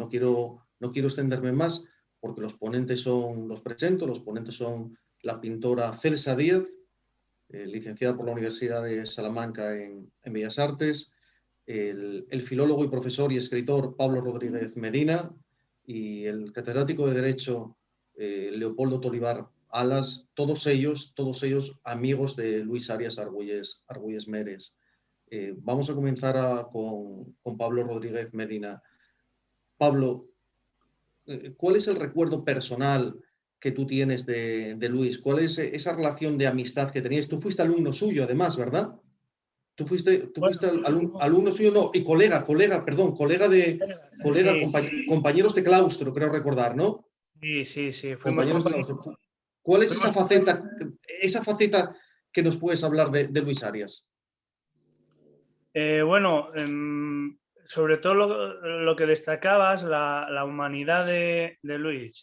no quiero extenderme más porque los presento, los ponentes son la pintora Celsa Díaz, licenciada por la Universidad de Salamanca en Bellas Artes, el filólogo y profesor y escritor Pablo Rodríguez Medina y el catedrático de Derecho Leopoldo Tolivar Alas, todos ellos amigos de Luis Arias Argüelles Meres. Vamos a comenzar con Pablo Rodríguez Medina. Pablo, ¿cuál es el recuerdo personal que tú tienes de Luis? ¿Cuál es esa relación de amistad que tenías? Tú fuiste alumno suyo, además, ¿verdad? Tú fuiste alumno suyo, no, y colega, sí. compañeros de claustro, creo recordar, ¿no? Sí, fuimos Compañeros de claustro. ¿Cuál es esa faceta que nos puedes hablar de Luis Arias? Sobre todo lo que destacabas, la humanidad de Luis.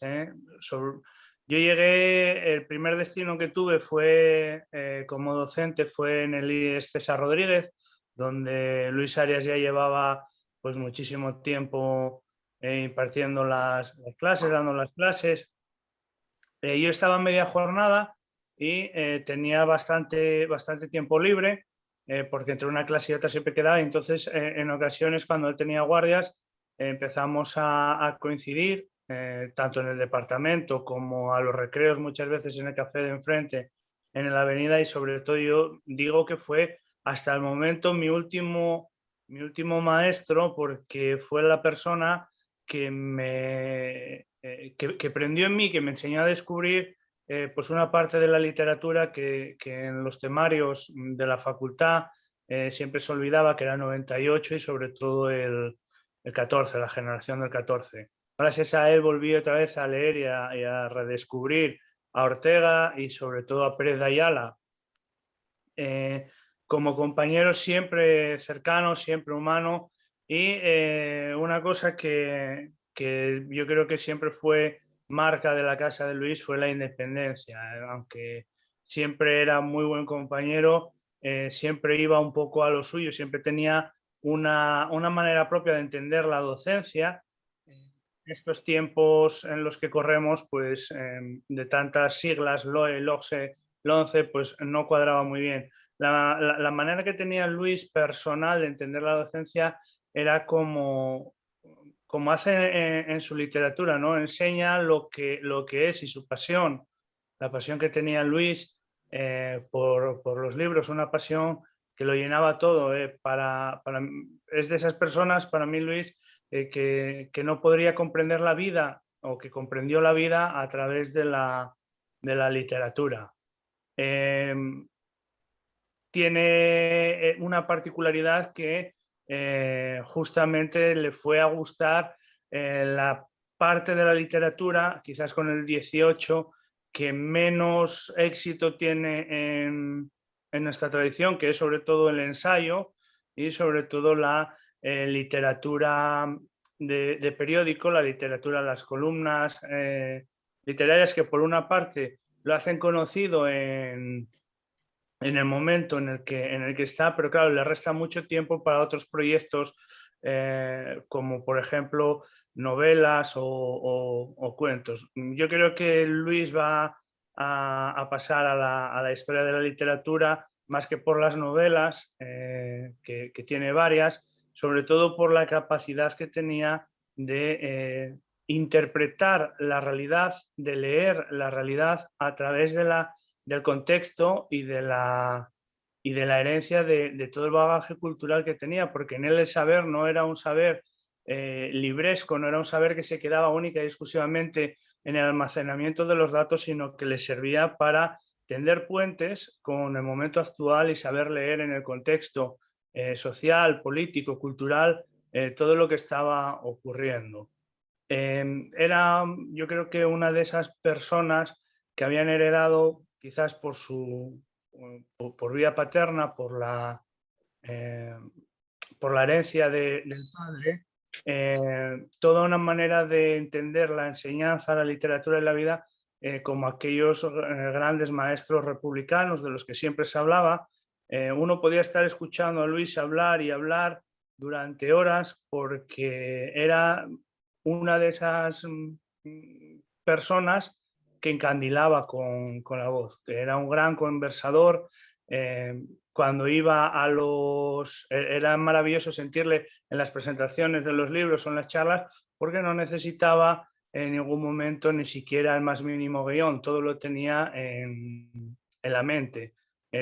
Yo llegué, el primer destino que tuve fue como docente, fue en el IES César Rodríguez, donde Luis Arias ya llevaba pues muchísimo tiempo impartiendo las clases, dando las clases. Yo estaba en media jornada y tenía bastante tiempo libre, porque entre una clase y otra siempre quedaba, y entonces en ocasiones cuando él tenía guardias empezamos a coincidir, tanto en el departamento como a los recreos, muchas veces en el café de enfrente, en la avenida, y sobre todo yo digo que fue hasta el momento mi último maestro, porque fue la persona que prendió en mí, que me enseñó a descubrir pues una parte de la literatura que en los temarios de la facultad siempre se olvidaba, que era 98 y sobre todo el 14, la generación del 14. Gracias a él volví otra vez a leer y a redescubrir a Ortega y sobre todo a Pérez de Ayala, como compañero siempre cercano, siempre humano, y una cosa que yo creo que siempre fue marca de la casa de Luis fue la independencia. Aunque siempre era muy buen compañero, siempre iba un poco a lo suyo, siempre tenía una manera propia de entender la docencia. Estos tiempos en los que corremos, pues de tantas siglas, LOE, LOGSE, LONCE, pues no cuadraba muy bien. La manera que tenía Luis personal de entender la docencia era como hace en su literatura, ¿no? Enseña lo que es, y su pasión, la pasión que tenía Luis por los libros, una pasión que lo llenaba todo. Es de esas personas, para mí, Luis, que no podría comprender la vida, o que comprendió la vida a través de la literatura. Tiene una particularidad que justamente le fue a gustar la parte de la literatura, quizás con el 18, que menos éxito tiene en nuestra tradición, que es sobre todo el ensayo y sobre todo la literatura de periódico, la literatura, las columnas literarias, que por una parte lo hacen conocido en el momento en el que está, pero claro, le resta mucho tiempo para otros proyectos, como por ejemplo novelas o cuentos. Yo creo que Luis va a pasar a la historia de la literatura más que por las novelas, que tiene varias, sobre todo por la capacidad que tenía de interpretar la realidad, de leer la realidad a través del contexto y de la herencia de todo el bagaje cultural que tenía, porque en él el saber no era un saber libresco, no era un saber que se quedaba única y exclusivamente en el almacenamiento de los datos, sino que le servía para tender puentes con el momento actual y saber leer en el contexto social, político, cultural, todo lo que estaba ocurriendo. Era, yo creo que una de esas personas que habían heredado, quizás por vía paterna, por la herencia del padre, toda una manera de entender la enseñanza, la literatura y la vida, como aquellos grandes maestros republicanos de los que siempre se hablaba. Uno podía estar escuchando a Luis hablar y hablar durante horas, porque era una de esas personas que encandilaba con la voz, que era un gran conversador. Cuando iba a era maravilloso sentirle en las presentaciones de los libros o en las charlas, porque no necesitaba en ningún momento ni siquiera el más mínimo guión, todo lo tenía en la mente,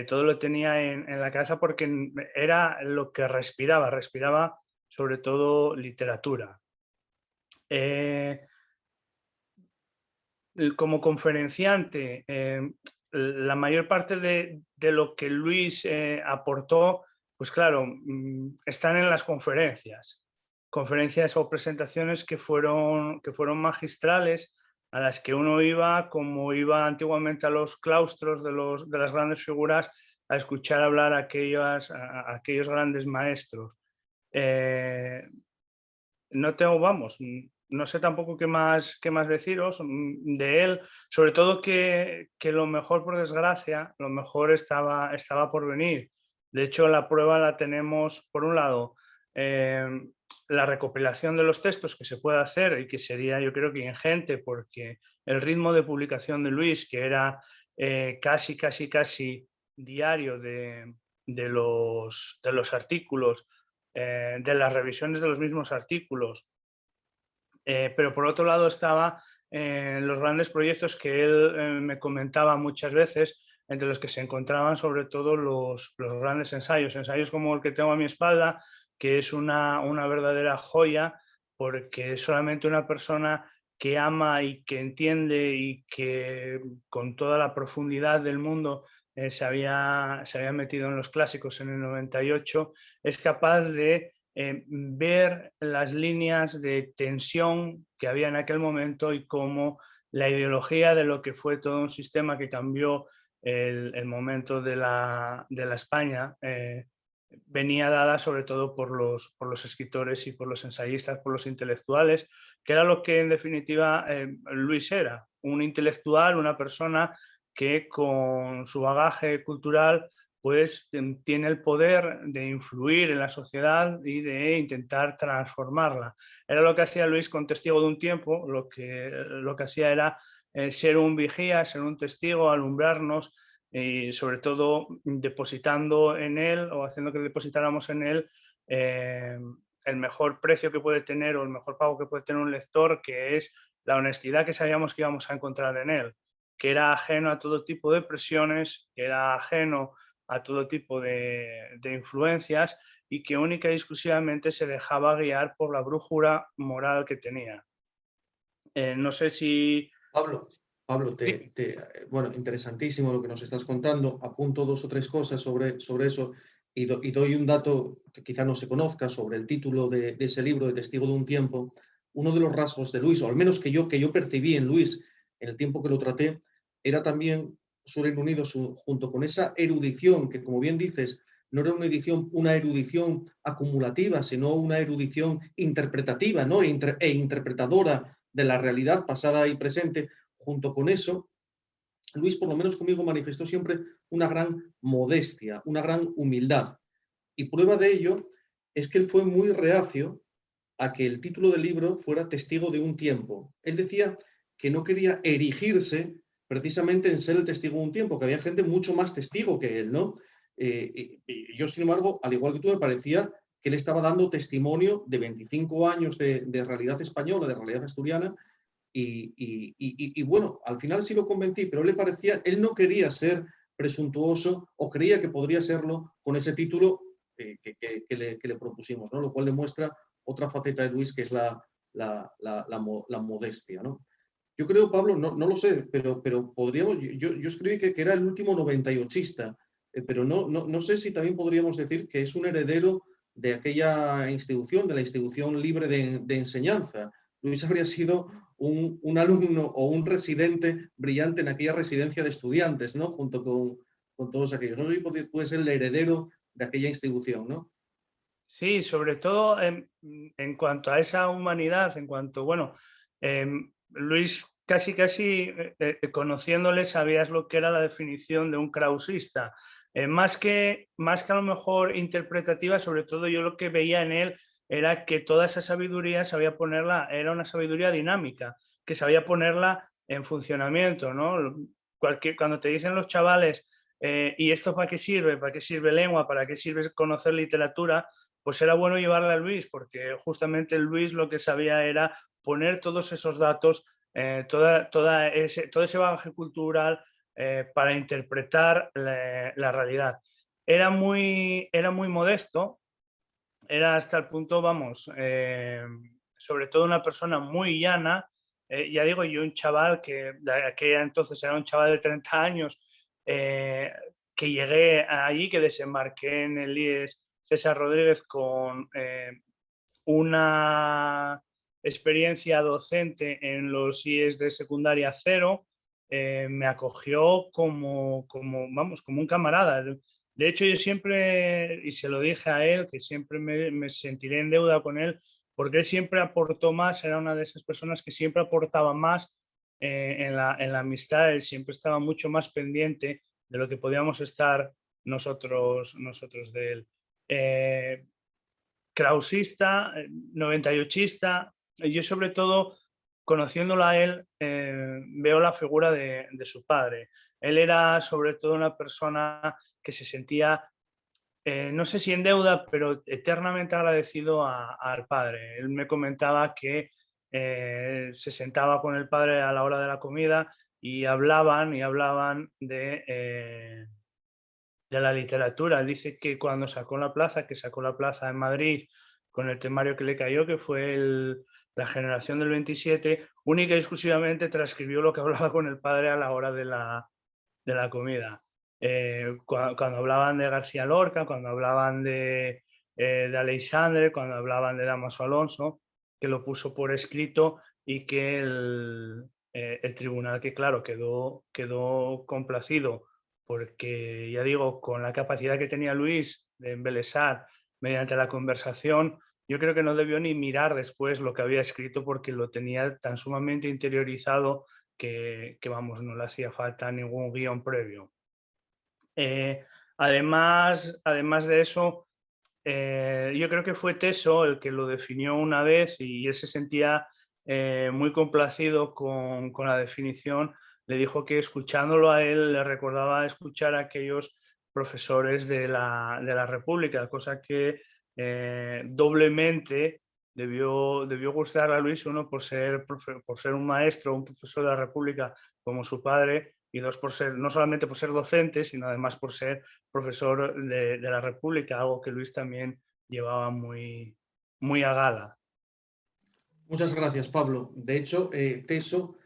todo lo tenía en la cabeza, porque era lo que respiraba sobre todo literatura. Como conferenciante, la mayor parte de lo que Luis aportó, pues claro, están en las conferencias o presentaciones que fueron magistrales, a las que uno iba, como iba antiguamente a los claustros de las grandes figuras, a escuchar hablar a aquellos grandes maestros. No tengo, no sé tampoco qué más deciros de él, sobre todo que lo mejor, por desgracia, lo mejor estaba por venir. De hecho, la prueba la tenemos, por un lado, la recopilación de los textos que se puede hacer, y que sería, yo creo que ingente, porque el ritmo de publicación de Luis, que era casi diario de los artículos, de las revisiones de los mismos artículos, pero por otro lado estaba los grandes proyectos que él me comentaba muchas veces, entre los que se encontraban sobre todo los grandes ensayos como el que tengo a mi espalda, que es una verdadera joya, porque solamente una persona que ama y que entiende y que con toda la profundidad del mundo se había metido en los clásicos en el 98, es capaz de ver las líneas de tensión que había en aquel momento, y cómo la ideología de lo que fue todo un sistema que cambió el momento de la España venía dada sobre todo por los escritores y por los ensayistas, por los intelectuales, que era lo que en definitiva Luis era, un intelectual, una persona que con su bagaje cultural pues tiene el poder de influir en la sociedad y de intentar transformarla. Era lo que hacía Luis con Testigo de un tiempo, lo que hacía era ser un vigía, ser un testigo, alumbrarnos, y sobre todo depositando en él, o haciendo que depositáramos en él el mejor precio que puede tener, o el mejor pago que puede tener un lector, que es la honestidad que sabíamos que íbamos a encontrar en él, que era ajeno a todo tipo de presiones, que era ajeno a todo tipo de influencias, y que única y exclusivamente se dejaba guiar por la brújula moral que tenía. No sé si... Pablo, bueno, interesantísimo lo que nos estás contando. Apunto 2 o 3 cosas sobre eso, y doy un dato que quizá no se conozca sobre el título de ese libro, de Testigo de un tiempo. Uno de los rasgos de Luis, o al menos que yo percibí en Luis en el tiempo que lo traté, era también su Reino Unido, junto con esa erudición, que como bien dices, no era una erudición acumulativa, sino una erudición interpretativa, ¿no? e interpretadora de la realidad pasada y presente. Junto con eso, Luis, por lo menos conmigo, manifestó siempre una gran modestia, una gran humildad. Y prueba de ello es que él fue muy reacio a que el título del libro fuera Testigo de un tiempo. Él decía que no quería erigirse precisamente en ser el testigo de un tiempo, que había gente mucho más testigo que él, ¿no? Y yo, sin embargo, al igual que tú, me parecía que él estaba dando testimonio de 25 años de realidad española, de realidad asturiana, y bueno, al final sí lo convencí, pero él no quería ser presuntuoso, o creía que podría serlo con ese título que le propusimos, ¿no? Lo cual demuestra otra faceta de Luis, que es la modestia, ¿no? Yo creo, Pablo, no lo sé, pero podríamos, yo escribí que era el último 98ista, pero no sé si también podríamos decir que es un heredero de aquella institución, de la institución libre de enseñanza. Luis habría sido un alumno o un residente brillante en aquella residencia de estudiantes, ¿no? Junto con todos aquellos. No sé si puede ser el heredero de aquella institución, ¿no? Sí, sobre todo en cuanto a esa humanidad, en cuanto, bueno, Luis, casi conociéndole, sabías lo que era la definición de un krausista. Más que a lo mejor interpretativa, sobre todo yo lo que veía en él era que toda esa sabiduría sabía ponerla, era una sabiduría dinámica, que sabía ponerla en funcionamiento, ¿no? Cuando te dicen los chavales, ¿y esto para qué sirve? ¿Para qué sirve lengua? ¿Para qué sirve conocer literatura? Pues era bueno llevarle a Luis, porque justamente Luis lo que sabía era poner todos esos datos, todo ese bagaje cultural para interpretar la realidad. Era muy modesto, era hasta el punto, vamos, sobre todo una persona muy llana, ya digo yo, un chaval que de aquella entonces era un chaval de 30 años, que llegué allí, que desembarqué en el IES César Rodríguez con una experiencia docente en los IES de secundaria cero, me acogió vamos, como un camarada. De hecho, yo siempre, y se lo dije a él, que siempre me sentiré en deuda con él, porque él siempre aportó más, era una de esas personas que siempre aportaba más en la amistad, él siempre estaba mucho más pendiente de lo que podíamos estar nosotros de él. Krausista, 98ista. Yo sobre todo, conociéndolo a él, veo la figura de su padre. Él era sobre todo una persona que se sentía, no sé si en deuda, pero eternamente agradecido al padre. Él me comentaba que se sentaba con el padre a la hora de la comida y hablaban de la literatura. Dice que cuando sacó la plaza en Madrid con el temario que le cayó, que fue la generación del 27, única y exclusivamente transcribió lo que hablaba con el padre a la hora de la comida. Cuando hablaban de García Lorca, cuando hablaban de Aleixandre, cuando hablaban de Dámaso Alonso, que lo puso por escrito y que el tribunal, que claro, quedó complacido, porque ya digo, con la capacidad que tenía Luis de embelesar mediante la conversación, yo creo que no debió ni mirar después lo que había escrito, porque lo tenía tan sumamente interiorizado que vamos, no le hacía falta ningún guión previo. Además de eso, yo creo que fue Teso el que lo definió una vez, y él se sentía muy complacido con la definición. Le dijo que escuchándolo a él le recordaba escuchar a aquellos profesores de la República, cosa que doblemente debió gustar a Luis, uno por ser un maestro, un profesor de la República como su padre, y dos, no solamente por ser docente, sino además por ser profesor de la República, algo que Luis también llevaba muy a gala. Muchas gracias, Pablo. De hecho, Teso,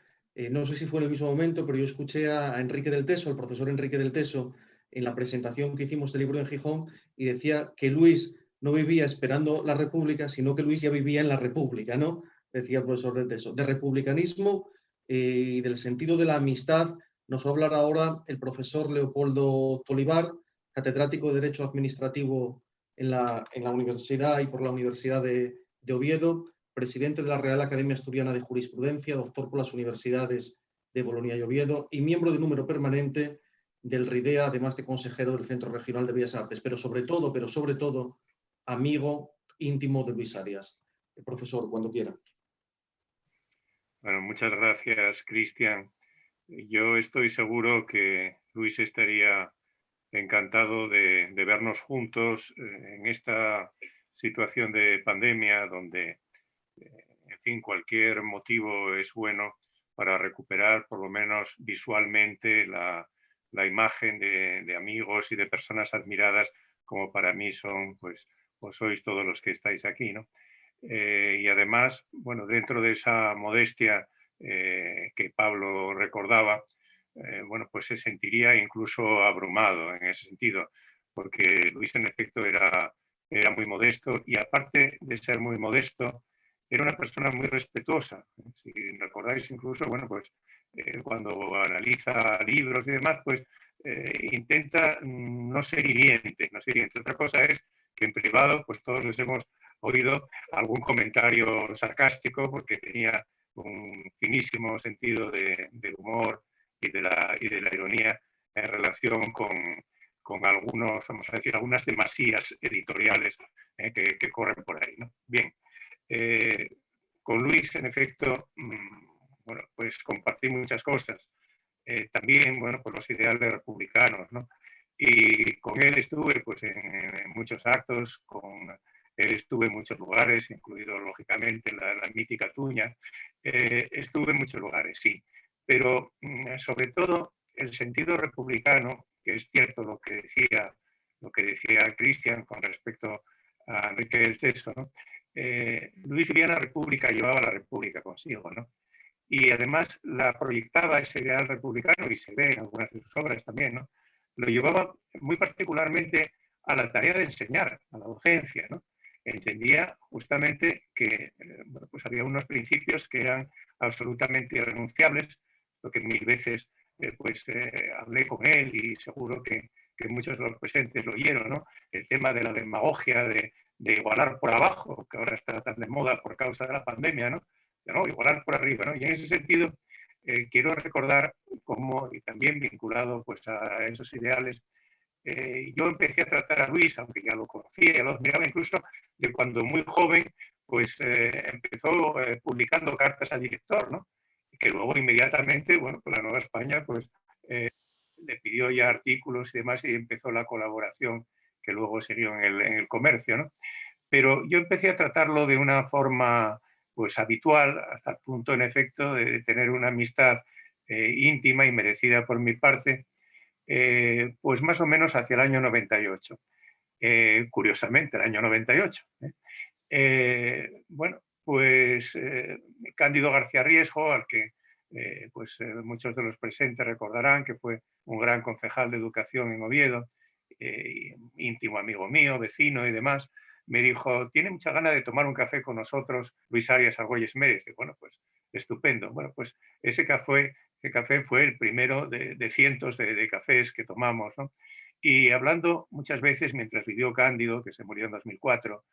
no sé si fue en el mismo momento, pero yo escuché a Enrique del Teso, al profesor Enrique del Teso, en la presentación que hicimos del libro en Gijón, y decía que Luis no vivía esperando la República, sino que Luis ya vivía en la República, ¿no? Decía el profesor del Teso. De republicanismo y del sentido de la amistad nos va a hablar ahora el profesor Leopoldo Tolivar, catedrático de Derecho Administrativo en la Universidad y por la Universidad de Oviedo, presidente de la Real Academia Asturiana de Jurisprudencia, doctor por las universidades de Bolonia y Oviedo y miembro de número permanente del RIDEA, además de consejero del Centro Regional de Bellas Artes, pero sobre todo, amigo íntimo de Luis Arias. Profesor, cuando quiera. Bueno, muchas gracias, Cristian. Yo estoy seguro que Luis estaría encantado de vernos juntos en esta situación de pandemia, donde, en fin, cualquier motivo es bueno para recuperar, por lo menos visualmente, la imagen de amigos y de personas admiradas, como para mí son, pues sois todos los que estáis aquí, ¿no? Y además, bueno, dentro de esa modestia que Pablo recordaba, bueno, pues se sentiría incluso abrumado en ese sentido, porque Luis en efecto era muy modesto, y aparte de ser muy modesto, era una persona muy respetuosa. Si recordáis incluso, bueno, pues cuando analiza libros y demás, pues intenta no ser hiriente, no ser hiriente. Otra cosa es que en privado, pues todos les hemos oído algún comentario sarcástico, porque tenía un finísimo sentido del humor y de la ironía en relación con algunos, vamos a decir, algunas demasías editoriales que corren por ahí, ¿no? Bien, con Luis, en efecto, bueno, pues compartí muchas cosas. También, bueno, pues los ideales republicanos, ¿no? Y con él estuve, pues, en muchos actos, con él estuve en muchos lugares, incluido, lógicamente, la mítica Tuña. Estuve en muchos lugares, sí. Pero, sobre todo, el sentido republicano, que es cierto lo que decía Cristian con respecto a Enrique del Seso, ¿no? Luis vivía en la República, llevaba la República consigo, ¿no? Y además la proyectaba ese ideal republicano, y se ve en algunas de sus obras también, ¿no? Lo llevaba muy particularmente a la tarea de enseñar, a la docencia, ¿no? Entendía justamente que bueno, pues había unos principios que eran absolutamente irrenunciables, lo que mil veces hablé con él, y seguro que muchos de los presentes lo oyeron, ¿no? El tema de la demagogia, de igualar por abajo, que ahora está tan de moda por causa de la pandemia, ¿no? ¿No? Igualar por arriba, ¿no? Y en ese sentido quiero recordar cómo, y también vinculado pues a esos ideales, yo empecé a tratar a Luis, aunque ya lo conocía, ya lo admiraba incluso, de cuando muy joven pues empezó publicando cartas al director, ¿no? Y que luego inmediatamente, bueno, pues la Nueva España pues le pidió ya artículos y demás, y empezó la colaboración que luego siguió en el comercio, ¿no? Pero yo empecé a tratarlo de una forma pues habitual, hasta el punto, en efecto, de tener una amistad íntima y merecida por mi parte, pues más o menos hacia el año 98. Curiosamente, el año 98. Bueno, pues Cándido García Riesgo, al que muchos de los presentes recordarán que fue un gran concejal de educación en Oviedo, íntimo amigo mío, vecino y demás, me dijo: tiene mucha ganas de tomar un café con nosotros Luis Arias Argüelles Mérez. Y bueno, pues estupendo. Bueno, pues ese café fue el primero de cientos de cafés que tomamos, ¿no? Y hablando muchas veces, mientras vivió Cándido, que se murió en 2004,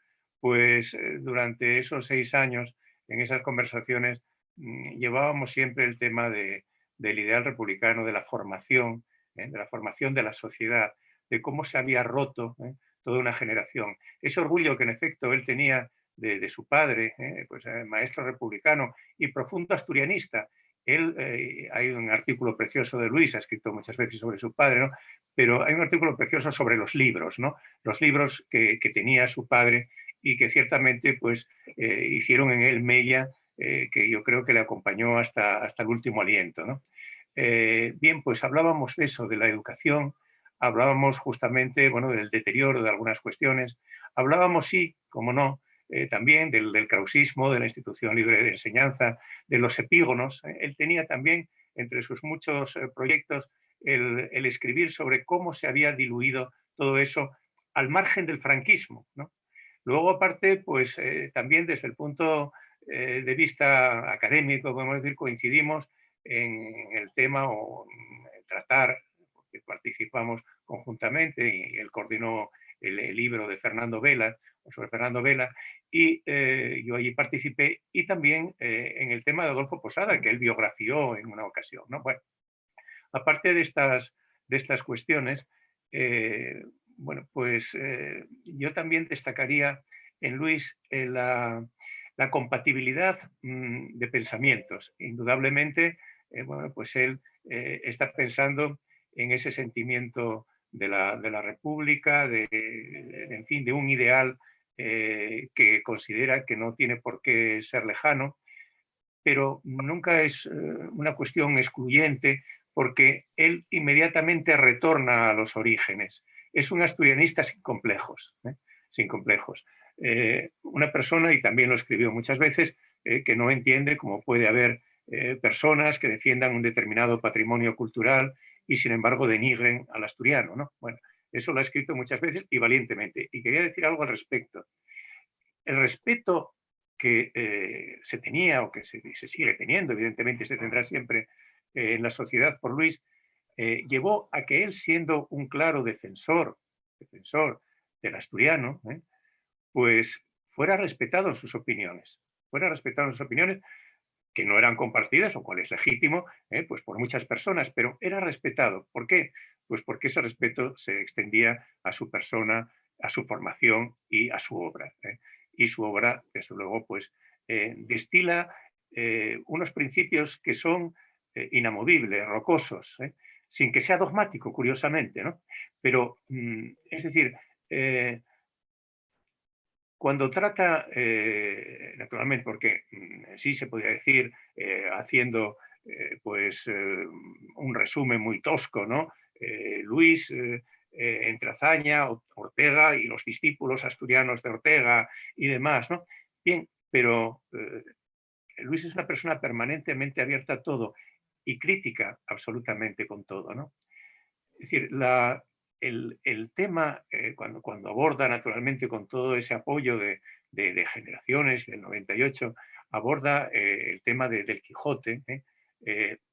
pues durante esos 6 años, en esas conversaciones, llevábamos siempre el tema del ideal republicano, de la formación de la sociedad, de cómo se había roto toda una generación. Ese orgullo que en efecto él tenía de su padre, maestro republicano y profundo asturianista. Hay un artículo precioso de Luis, ha escrito muchas veces sobre su padre, ¿no? Pero hay un artículo precioso sobre los libros, ¿no? Los libros que tenía su padre y que ciertamente pues, hicieron en él mella, que yo creo que le acompañó hasta el último aliento, ¿no? Bien, pues hablábamos de eso, de la educación, hablábamos justamente, bueno, del deterioro de algunas cuestiones, hablábamos, sí, como no, también del krausismo, de la institución libre de enseñanza, de los epígonos. Él tenía también, entre sus muchos proyectos, el escribir sobre cómo se había diluido todo eso al margen del franquismo, ¿no? Luego, aparte, pues también desde el punto de vista académico, podemos decir, coincidimos en el tema o en tratar, porque participamos conjuntamente, y él coordinó el libro de Fernando Vela, sobre Fernando Vela, y yo allí participé, y también en el tema de Adolfo Posada, que él biografió en una ocasión, ¿no? Bueno, aparte de estas cuestiones, bueno, pues yo también destacaría en Luis la compatibilidad de pensamientos. Indudablemente, bueno, pues él está pensando en ese sentimiento de la República, en fin, de un ideal que considera que no tiene por qué ser lejano, pero nunca es una cuestión excluyente, porque él inmediatamente retorna a los orígenes. Es un asturianista sin complejos, sin complejos. Una persona, y también lo escribió muchas veces, que no entiende cómo puede haber personas que defiendan un determinado patrimonio cultural y sin embargo denigren al asturiano, ¿no? Bueno, eso lo ha escrito muchas veces y valientemente. Y quería decir algo al respecto. El respeto que se tenía o que se sigue teniendo, evidentemente se tendrá siempre en la sociedad por Luis, llevó a que él, siendo un claro defensor del asturiano, pues fuera respetado en sus opiniones. que no eran compartidas, lo cual es legítimo, pues por muchas personas, pero era respetado. ¿Por qué? Pues porque ese respeto se extendía a su persona, a su formación y a su obra. Y su obra, desde luego, pues destila unos principios que son inamovibles, rocosos, sin que sea dogmático, curiosamente, ¿no? Pero, es decir, cuando trata, naturalmente, porque sí se podría decir, haciendo pues un resumen muy tosco, ¿no? Luis entre Azaña, Ortega y los discípulos asturianos de Ortega y demás, ¿no? Bien, pero Luis es una persona permanentemente abierta a todo y crítica absolutamente con todo, ¿no? Es decir, el tema, cuando aborda naturalmente con todo ese apoyo de generaciones del 98, aborda el tema del Quijote,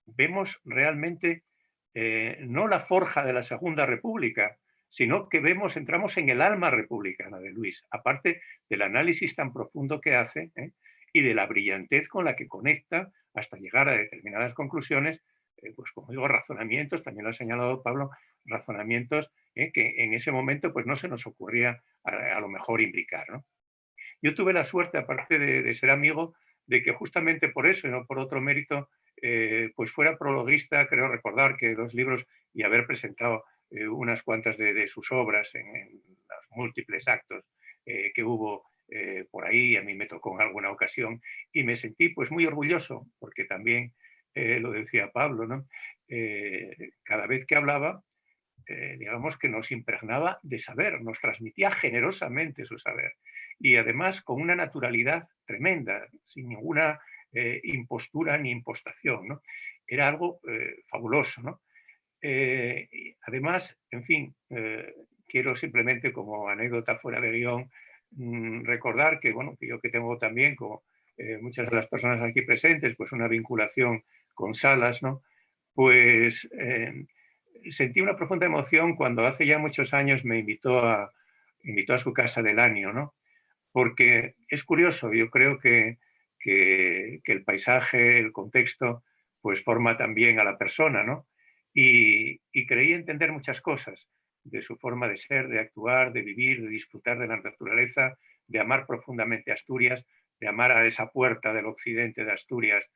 vemos realmente no la forja de la Segunda República, sino que entramos en el alma republicana de Luis, aparte del análisis tan profundo que hace y de la brillantez con la que conecta hasta llegar a determinadas conclusiones, pues como digo, razonamientos, también lo ha señalado Pablo, razonamientos que en ese momento pues no se nos ocurría a lo mejor implicar, ¿no? Yo tuve la suerte, aparte de ser amigo, de que justamente por eso y no por otro mérito, pues fuera prologuista, creo recordar que 2 libros y haber presentado unas cuantas de sus obras en los múltiples actos que hubo por ahí, a mí me tocó en alguna ocasión, y me sentí pues muy orgulloso, porque también lo decía Pablo, ¿no? Cada vez que hablaba, digamos que nos impregnaba de saber, nos transmitía generosamente su saber y además con una naturalidad tremenda, sin ninguna impostura ni impostación, ¿no? Era algo fabuloso, ¿no? Además, en fin, quiero simplemente como anécdota fuera de guión recordar que, bueno, que yo que tengo también, como muchas de las personas aquí presentes, pues una vinculación con Salas, ¿no? Pues sentí una profunda emoción cuando hace ya muchos años me invitó a su casa del año, ¿no? Porque es curioso, yo creo que el paisaje, el contexto, pues forma también a la persona, ¿no? Y creí entender muchas cosas de su forma de ser, de actuar, de vivir, de disfrutar de la naturaleza, de amar profundamente Asturias, de amar a esa puerta del occidente de Asturias,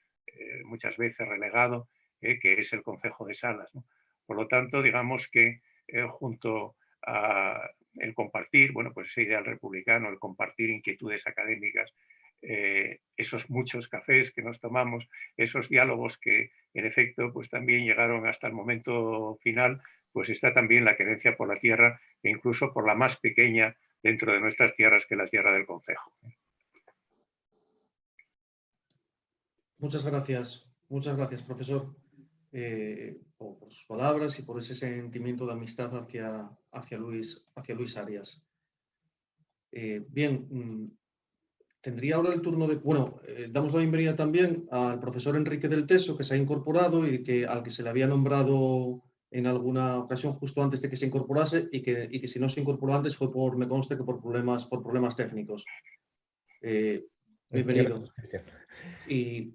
muchas veces relegado, que es el concejo de Salas, ¿no? Por lo tanto, digamos que junto a el compartir, bueno, pues ese ideal republicano, el compartir inquietudes académicas, esos muchos cafés que nos tomamos, esos diálogos que en efecto pues también llegaron hasta el momento final, pues está también la querencia por la tierra e incluso por la más pequeña dentro de nuestras tierras, que es la tierra del concejo. Muchas gracias, profesor, por sus palabras y por ese sentimiento de amistad hacia Luis Arias. Bien, tendría ahora el turno de... Bueno, damos la bienvenida también al profesor Enrique del Teso, que se ha incorporado y al que se le había nombrado en alguna ocasión justo antes de que se incorporase y que si no se incorporó antes fue me consta que por problemas técnicos. Bienvenido. Gracias, Cristian. Y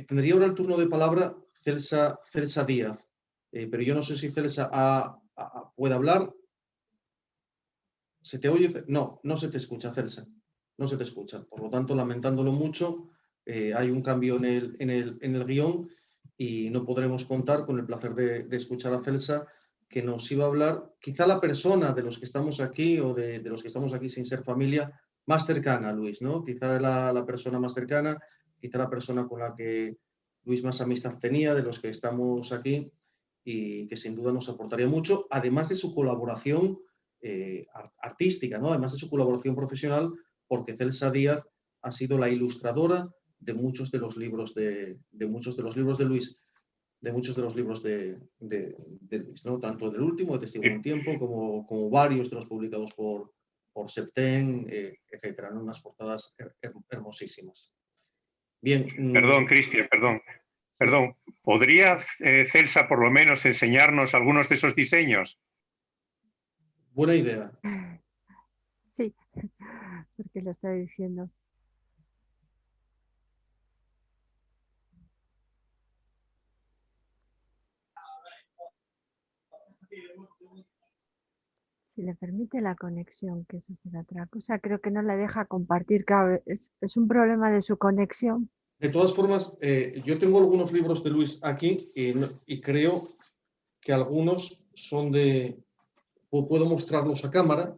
tendría ahora el turno de palabra Celsa Díaz, pero yo no sé si Celsa puede hablar. ¿Se te oye? No, no se te escucha, Celsa. No se te escucha. Por lo tanto, lamentándolo mucho, hay un cambio en el guión y no podremos contar con el placer de escuchar a Celsa, que nos iba a hablar, quizá la persona de los que estamos aquí o de los que estamos aquí sin ser familia, más cercana a Luis, ¿no? Quizá la persona más cercana, quizá la persona con la que Luis más amistad tenía, de los que estamos aquí, y que sin duda nos aportaría mucho, además de su colaboración artística, ¿no? Además de su colaboración profesional, porque Celsa Díaz ha sido la ilustradora de muchos de los libros de Luis, ¿no? Tanto del último, de Testigo en un Tiempo, como varios de los publicados por Septén, etcétera, ¿no? Unas portadas hermosísimas. Bien. Perdón, Cristian, perdón. ¿Podría Celsa por lo menos enseñarnos algunos de esos diseños? Buena idea. Sí, porque lo está diciendo. Si le permite la conexión, que eso será otra cosa, creo que no le deja compartir. Claro, es un problema de su conexión. De todas formas, yo tengo algunos libros de Luis aquí y creo que algunos son puedo mostrarlos a cámara.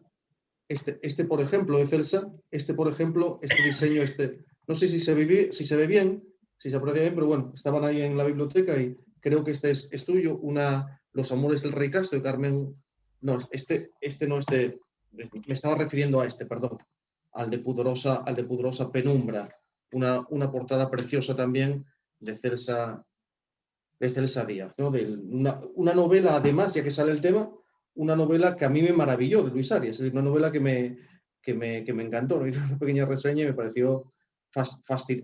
Este, por ejemplo, de Celsa, por ejemplo, este diseño, no sé si se ve bien, si se aprecia bien, pero bueno, estaban ahí en la biblioteca y creo que este es tuyo, Los amores del rey Castro de Carmen. No, este no, me estaba refiriendo a perdón, al de Pudorosa Penumbra, una portada preciosa también de Celsa Díaz, ¿no? Una novela, además, ya que sale el tema, una novela que a mí me maravilló de Luis Arias, es decir, una novela que me encantó, ¿no? Hice una pequeña reseña y me pareció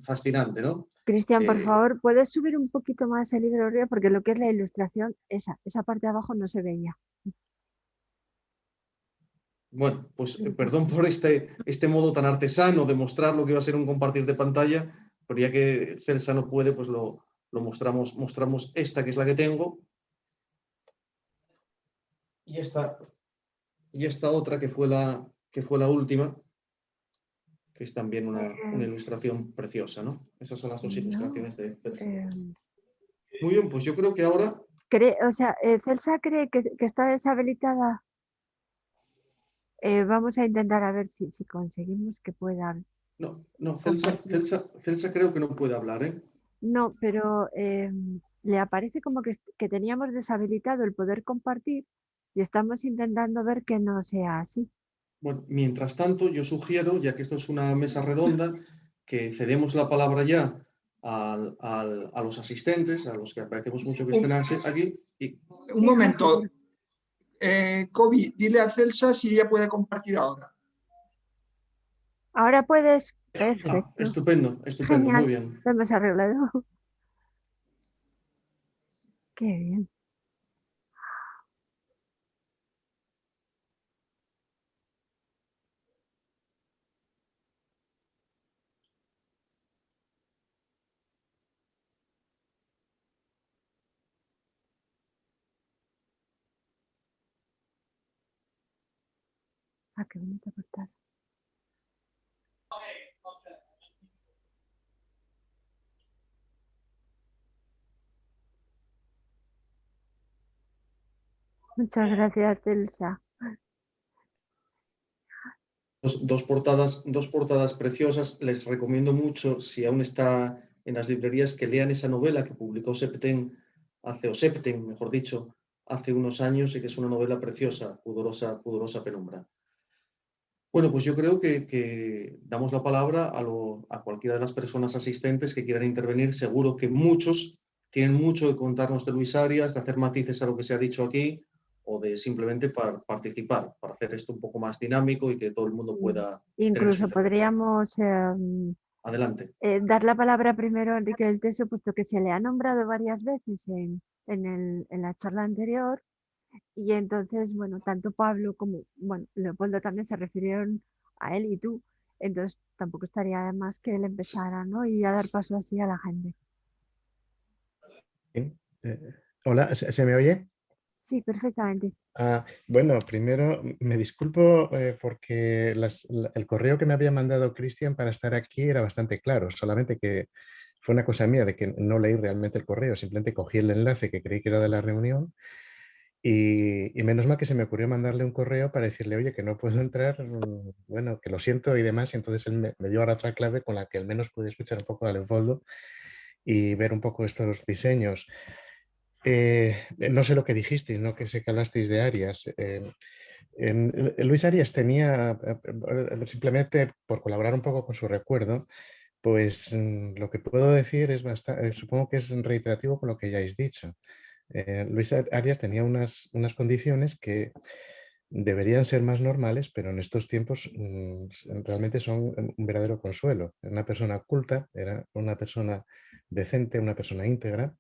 fascinante, ¿no? Cristian, por favor, ¿puedes subir un poquito más el libro arriba? Porque lo que es la ilustración, esa parte de abajo no se veía. Bueno, pues perdón por este modo tan artesano de mostrar lo que iba a ser un compartir de pantalla, pero ya que Celsa no puede, pues lo mostramos esta, que es la que tengo, y esta otra que fue la última, que es también una ilustración preciosa, ¿no? Esas son las dos ilustraciones de Celsa. Muy bien, pues yo creo que ahora... Celsa cree que está deshabilitada. Vamos a intentar a ver si conseguimos que puedan. No, Celsa creo que no puede hablar, ¿eh? No, pero le aparece como que teníamos deshabilitado el poder compartir y estamos intentando ver que no sea así. Bueno, mientras tanto, yo sugiero, ya que esto es una mesa redonda, que cedemos la palabra ya a los asistentes, a los que agradecemos mucho que estén aquí. Un momento. Kobe, dile a Celsa si ella puede compartir ahora. Ahora puedes. Perfecto. Estupendo, Genial. Muy bien. Lo hemos arreglado. Qué bien. Qué bonita portada. Muchas gracias, Celsa. Dos portadas preciosas. Les recomiendo mucho, si aún está en las librerías, que lean esa novela que publicó Septen, mejor dicho, hace unos años, y que es una novela preciosa, Pudorosa Penumbra. Bueno, pues yo creo que damos la palabra a cualquiera de las personas asistentes que quieran intervenir. Seguro que muchos tienen mucho que contarnos de Luis Arias, de hacer matices a lo que se ha dicho aquí, o de simplemente participar, para hacer esto un poco más dinámico y que todo el mundo pueda... Incluso podríamos Adelante. Dar la palabra primero a Enrique del Teso, puesto que se le ha nombrado varias veces en la charla anterior. Y entonces, bueno, tanto Pablo como, bueno, Leopoldo también se refirieron a él y tú. Entonces tampoco estaría de más que él empezara, ¿no? Y a dar paso así a la gente. Hola, ¿se me oye? Sí, perfectamente. Bueno, primero me disculpo porque el correo que me había mandado Cristian para estar aquí era bastante claro, solamente que fue una cosa mía de que no leí realmente el correo, simplemente cogí el enlace que creí que era de la reunión y menos mal que se me ocurrió mandarle un correo para decirle, oye, que no puedo entrar, bueno, que lo siento y demás, y entonces él me dio ahora otra clave con la que al menos pude escuchar un poco a Leopoldo y ver un poco estos diseños. No sé lo que dijisteis, no que sé que hablasteis de Arias. Luis Arias tenía, simplemente por colaborar un poco con su recuerdo, pues lo que puedo decir es bastante, supongo que es reiterativo con lo que ya habéis dicho. Luis Arias tenía unas condiciones que deberían ser más normales, pero en estos tiempos realmente son un verdadero consuelo. Era una persona culta, era una persona decente, una persona íntegra,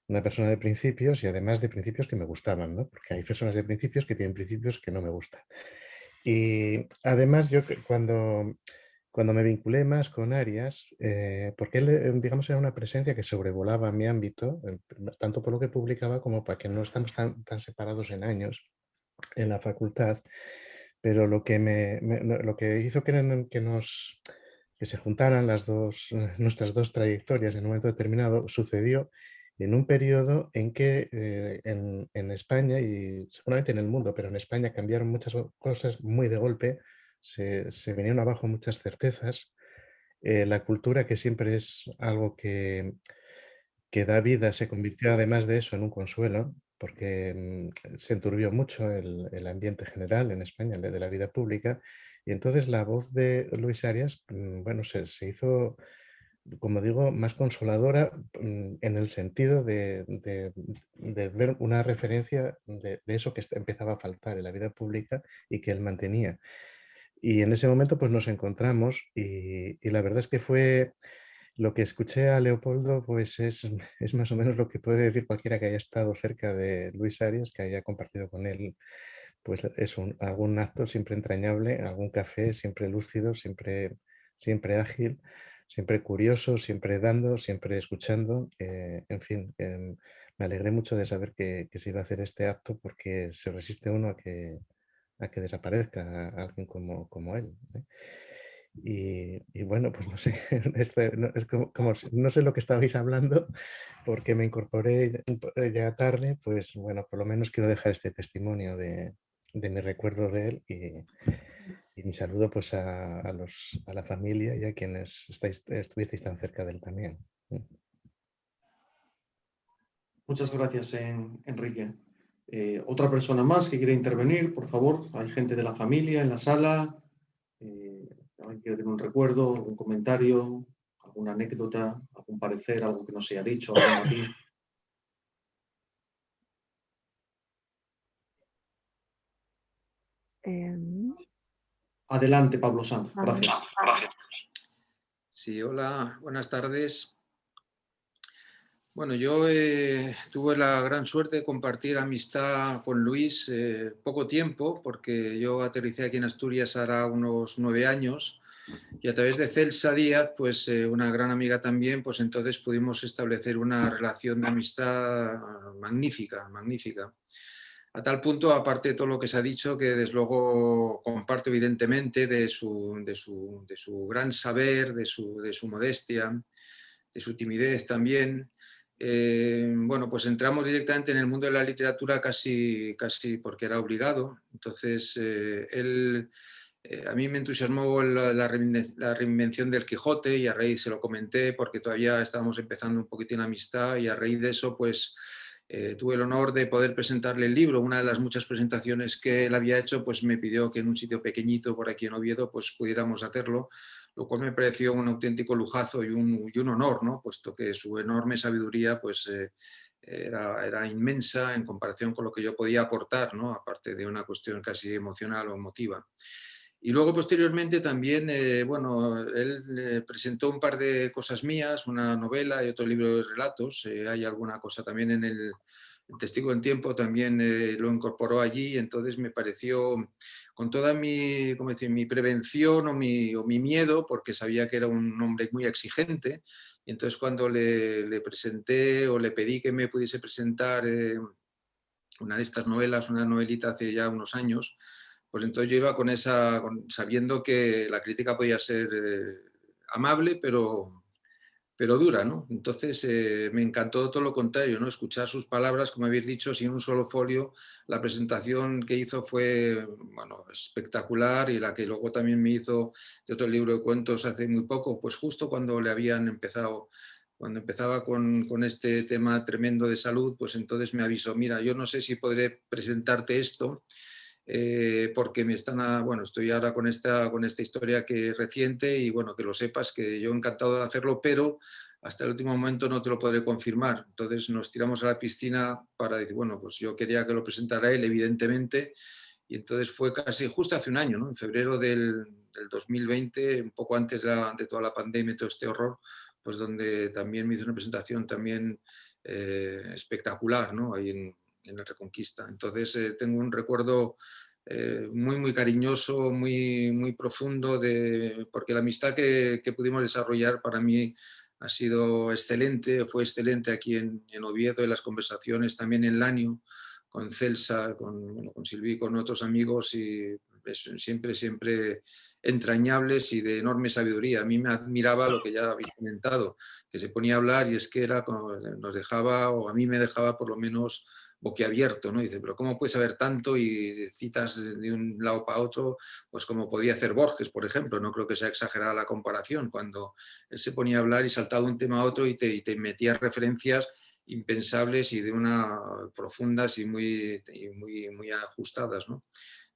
una persona de principios y además de principios que me gustaban, ¿no? Porque hay personas de principios que tienen principios que no me gustan. Y además yo cuando me vinculé más con Arias, porque él, digamos, era una presencia que sobrevolaba mi ámbito, tanto por lo que publicaba como para que no estamos tan separados en años. en la facultad, pero lo que, lo que hizo que se juntaran nuestras dos trayectorias en un momento determinado sucedió en un periodo en que en España y seguramente en el mundo, pero en España cambiaron muchas cosas muy de golpe, se vinieron abajo muchas certezas. La cultura, que siempre es algo que da vida, se convirtió además de eso en un consuelo, porque se enturbió mucho el ambiente general en España, el de la vida pública, y entonces la voz de Luis Arias, bueno, se hizo, como digo, más consoladora en el sentido de ver una referencia de eso que empezaba a faltar en la vida pública y que él mantenía. Y en ese momento pues nos encontramos y la verdad es que fue lo que escuché a Leopoldo, pues es más o menos lo que puede decir cualquiera que haya estado cerca de Luis Arias, que haya compartido con él pues algún acto siempre entrañable, algún café siempre lúcido, siempre ágil, siempre curioso, siempre dando, siempre escuchando. En fin, me alegré mucho de saber que se iba a hacer este acto porque se resiste uno a que desaparezca alguien como él, ¿eh? Y bueno, pues no sé, es no sé lo que estabais hablando porque me incorporé ya tarde, pues bueno, por lo menos quiero dejar este testimonio de mi recuerdo de él y mi saludo pues a la familia y a quienes estuvisteis tan cerca de él también. Muchas gracias, Enrique. Otra persona más que quiere intervenir, por favor. Hay gente de la familia en la sala. ¿Alguien quiere tener un recuerdo, algún comentario, alguna anécdota, algún parecer, algo que no se haya dicho, algún matiz? Adelante, Pablo Sanz. Gracias. Sí, hola, buenas tardes. Bueno, yo tuve la gran suerte de compartir amistad con Luis poco tiempo, porque yo aterricé aquí en Asturias hará unos 9 años y a través de Celsa Díaz, pues una gran amiga también, pues entonces pudimos establecer una relación de amistad magnífica, magnífica. A tal punto, aparte de todo lo que se ha dicho, que desde luego comparto evidentemente de su gran saber, de su modestia, de su timidez también. Bueno, pues entramos directamente en el mundo de la literatura casi porque era obligado. Entonces, a mí me entusiasmó la reinvención del Quijote y a raíz se lo comenté porque todavía estábamos empezando un poquitín amistad y a raíz de eso, pues tuve el honor de poder presentarle el libro. Una de las muchas presentaciones que él había hecho, pues me pidió que en un sitio pequeñito por aquí en Oviedo, pues pudiéramos hacerlo, lo cual me pareció un auténtico lujazo y un honor, ¿no? Puesto que su enorme sabiduría, pues era inmensa en comparación con lo que yo podía aportar, ¿no? Aparte de una cuestión casi emocional o emotiva. Y luego posteriormente también, bueno, él presentó un par de cosas mías, una novela y otro libro de relatos. Hay alguna cosa también en el Testigo en Tiempo, también lo incorporó allí. Entonces me pareció, con toda mi, ¿cómo decir?, mi prevención o mi miedo, porque sabía que era un hombre muy exigente. Y entonces cuando le presenté o le pedí que me pudiese presentar una de estas novelas, una novelita hace ya unos años, pues entonces yo iba sabiendo que la crítica podía ser amable, pero dura, ¿no? Entonces me encantó todo lo contrario, ¿no? Escuchar sus palabras, como habéis dicho, sin un solo folio. La presentación que hizo fue, bueno, espectacular y la que luego también me hizo de otro libro de cuentos hace muy poco, pues justo cuando le habían empezado, cuando empezaba con este tema tremendo de salud, pues entonces me avisó, mira, yo no sé si podré presentarte esto, porque bueno, estoy ahora con esta historia que es reciente y bueno, que lo sepas, que yo encantado de hacerlo, pero hasta el último momento no te lo podré confirmar. Entonces nos tiramos a la piscina para decir, bueno, pues yo quería que lo presentara él, evidentemente, y entonces fue casi justo hace un año, ¿no? En febrero del 2020, un poco antes de toda la pandemia y todo este horror, pues donde también me hizo una presentación también espectacular, ¿no? Ahí en la Reconquista. Entonces tengo un recuerdo muy cariñoso, muy profundo, porque la amistad que pudimos desarrollar para mí ha sido excelente, fue excelente aquí en Oviedo, en las conversaciones también en Lanio, Celsa, con Silvi, con otros amigos, y siempre entrañables y de enorme sabiduría. A mí me admiraba lo que ya habéis comentado, que se ponía a hablar y es que nos dejaba, o a mí me dejaba por lo menos boquiabierto, ¿no? Dice, pero ¿cómo puedes saber tanto y citas de un lado para otro? Pues como podía hacer Borges, por ejemplo. No creo que sea exagerada la comparación, cuando él se ponía a hablar y saltaba de un tema a otro y te metía referencias impensables y de una profundas y muy ajustadas, ¿no?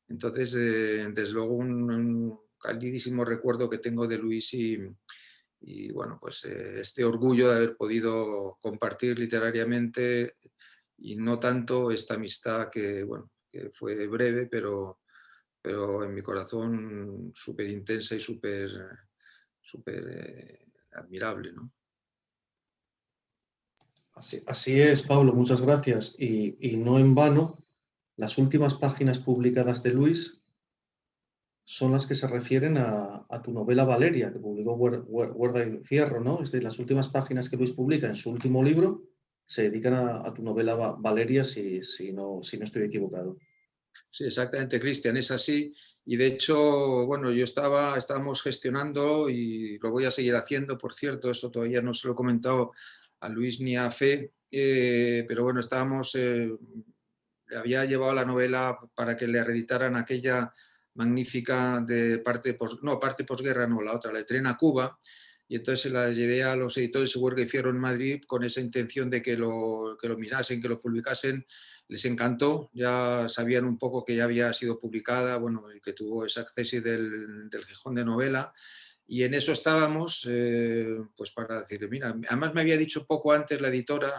Entonces, desde luego, un calidísimo recuerdo que tengo de Luis y bueno, pues este orgullo de haber podido compartir literariamente y no tanto esta amistad que, bueno, que fue breve, pero en mi corazón súper intensa y súper admirable, ¿no? Así es, Pablo, muchas gracias. Y no en vano, las últimas páginas publicadas de Luis son las que se refieren a tu novela Valeria, que publicó Huerga y Fierro, ¿no? Es decir, las últimas páginas que Luis publica en su último libro se dedican a tu novela Valeria, si no estoy equivocado. Sí, exactamente, Cristian, es así. Y de hecho, bueno, estábamos gestionando y lo voy a seguir haciendo, por cierto, eso todavía no se lo he comentado a Luis ni a Fe, pero bueno, le había llevado la novela para que le reeditaran aquella magnífica de parte posguerra, no, la otra, la de Tren a Cuba, y entonces se la llevé a los editores de Huerga y Fierro en Madrid con esa intención de que lo mirasen, que lo publicasen. Les encantó, ya sabían un poco que ya había sido publicada, bueno, y que tuvo ese acceso del Gijón de novela, y en eso estábamos, pues para decirle, mira, además me había dicho poco antes la editora,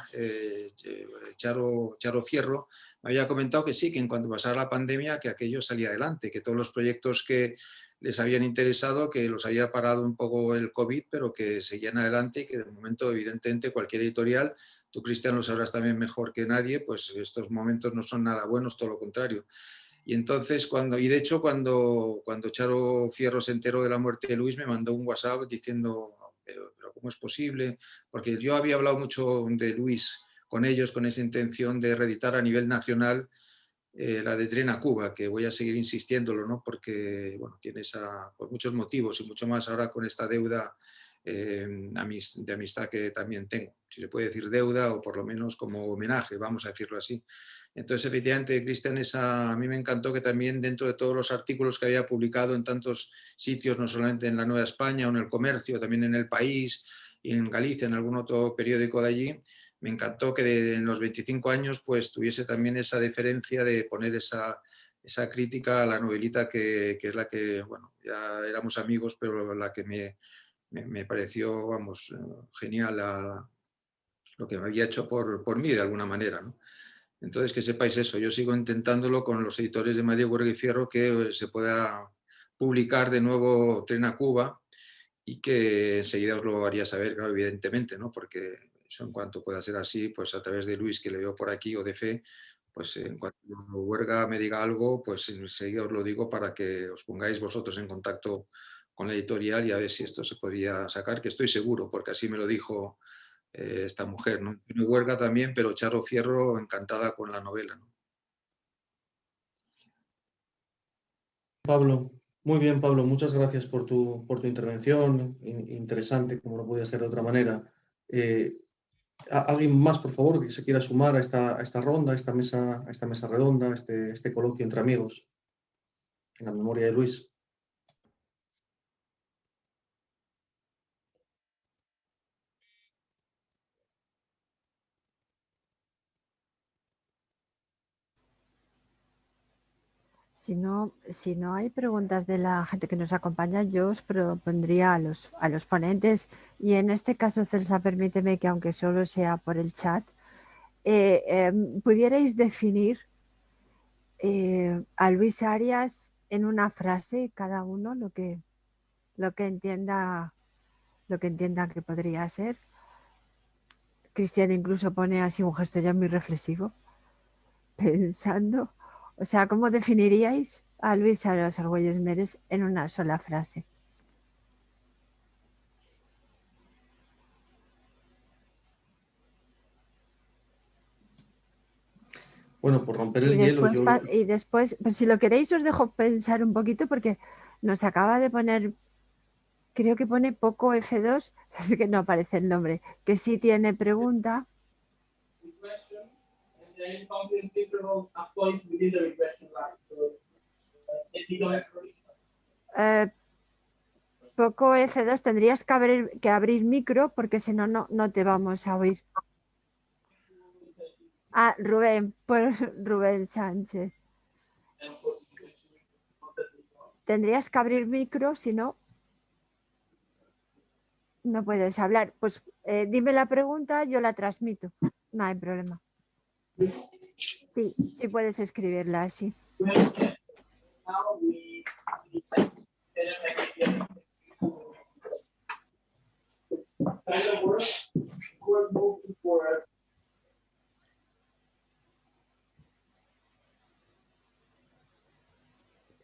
Charo Fierro, me había comentado que sí, que en cuanto pasara la pandemia, que aquello salía adelante, que todos los proyectos que les habían interesado, que los había parado un poco el COVID, pero que seguían adelante y que de momento, evidentemente, cualquier editorial, tú, Cristian, lo sabrás también mejor que nadie, pues estos momentos no son nada buenos, todo lo contrario. Y entonces, de hecho, cuando Charo Fierro se enteró de la muerte de Luis, me mandó un WhatsApp diciendo, pero ¿cómo es posible? Porque yo había hablado mucho de Luis con ellos, con esa intención de reeditar a nivel nacional la de Tren a Cuba, que voy a seguir insistiéndolo, ¿no? Porque bueno, tiene por muchos motivos y mucho más ahora con esta deuda de amistad que también tengo. Si se puede decir deuda o por lo menos como homenaje, vamos a decirlo así. Entonces, efectivamente, Cristian, a mí me encantó que también dentro de todos los artículos que había publicado en tantos sitios, no solamente en La Nueva España o en El Comercio, también en El País y en Galicia, en algún otro periódico de allí, me encantó que en los 25 años pues tuviese también esa deferencia de poner esa crítica a la novelita que es la que, bueno, ya éramos amigos, pero la que me pareció, vamos, genial lo que me había hecho por mí de alguna manera, ¿no? Entonces, que sepáis eso, yo sigo intentándolo con los editores de Madrid, Huerga y Fierro, que se pueda publicar de nuevo Tren a Cuba y que enseguida os lo haría saber, claro, evidentemente, ¿no? Porque eso en cuanto pueda ser así, pues a través de Luis, que le veo por aquí, o de Fe, pues en cuanto Huerga me diga algo, pues enseguida os lo digo para que os pongáis vosotros en contacto con la editorial y a ver si esto se podría sacar, que estoy seguro, porque así me lo dijo esta mujer, ¿no? Huerga también, pero Charo Fierro encantada con la novela, ¿no? Pablo, muy bien, Pablo, muchas gracias por tu intervención, interesante, como no podía ser de otra manera. ¿Alguien más, por favor, que se quiera sumar a esta ronda, a esta mesa redonda, a este coloquio entre amigos, en la memoria de Luis? Si no hay preguntas de la gente que nos acompaña, yo os propondría a los ponentes, y en este caso, Celsa, permíteme que aunque solo sea por el chat, pudierais definir a Luis Arias en una frase, cada uno lo que entienda que podría ser. Cristian incluso pone así un gesto ya muy reflexivo, pensando. O sea, ¿cómo definiríais a Luis Arias Argüelles Meres en una sola frase? Bueno, por romper el hielo, yo... Y después, pues si lo queréis os dejo pensar un poquito porque nos acaba de poner, creo que pone Poco F2, es que no aparece el nombre, que sí tiene pregunta. Poco F2, tendrías que abrir micro porque si no, no te vamos a oír. Ah, Rubén, pues Rubén Sánchez. Tendrías que abrir micro, si no, no puedes hablar. Pues dime la pregunta, yo la transmito. No hay problema. Sí, sí puedes escribirla así.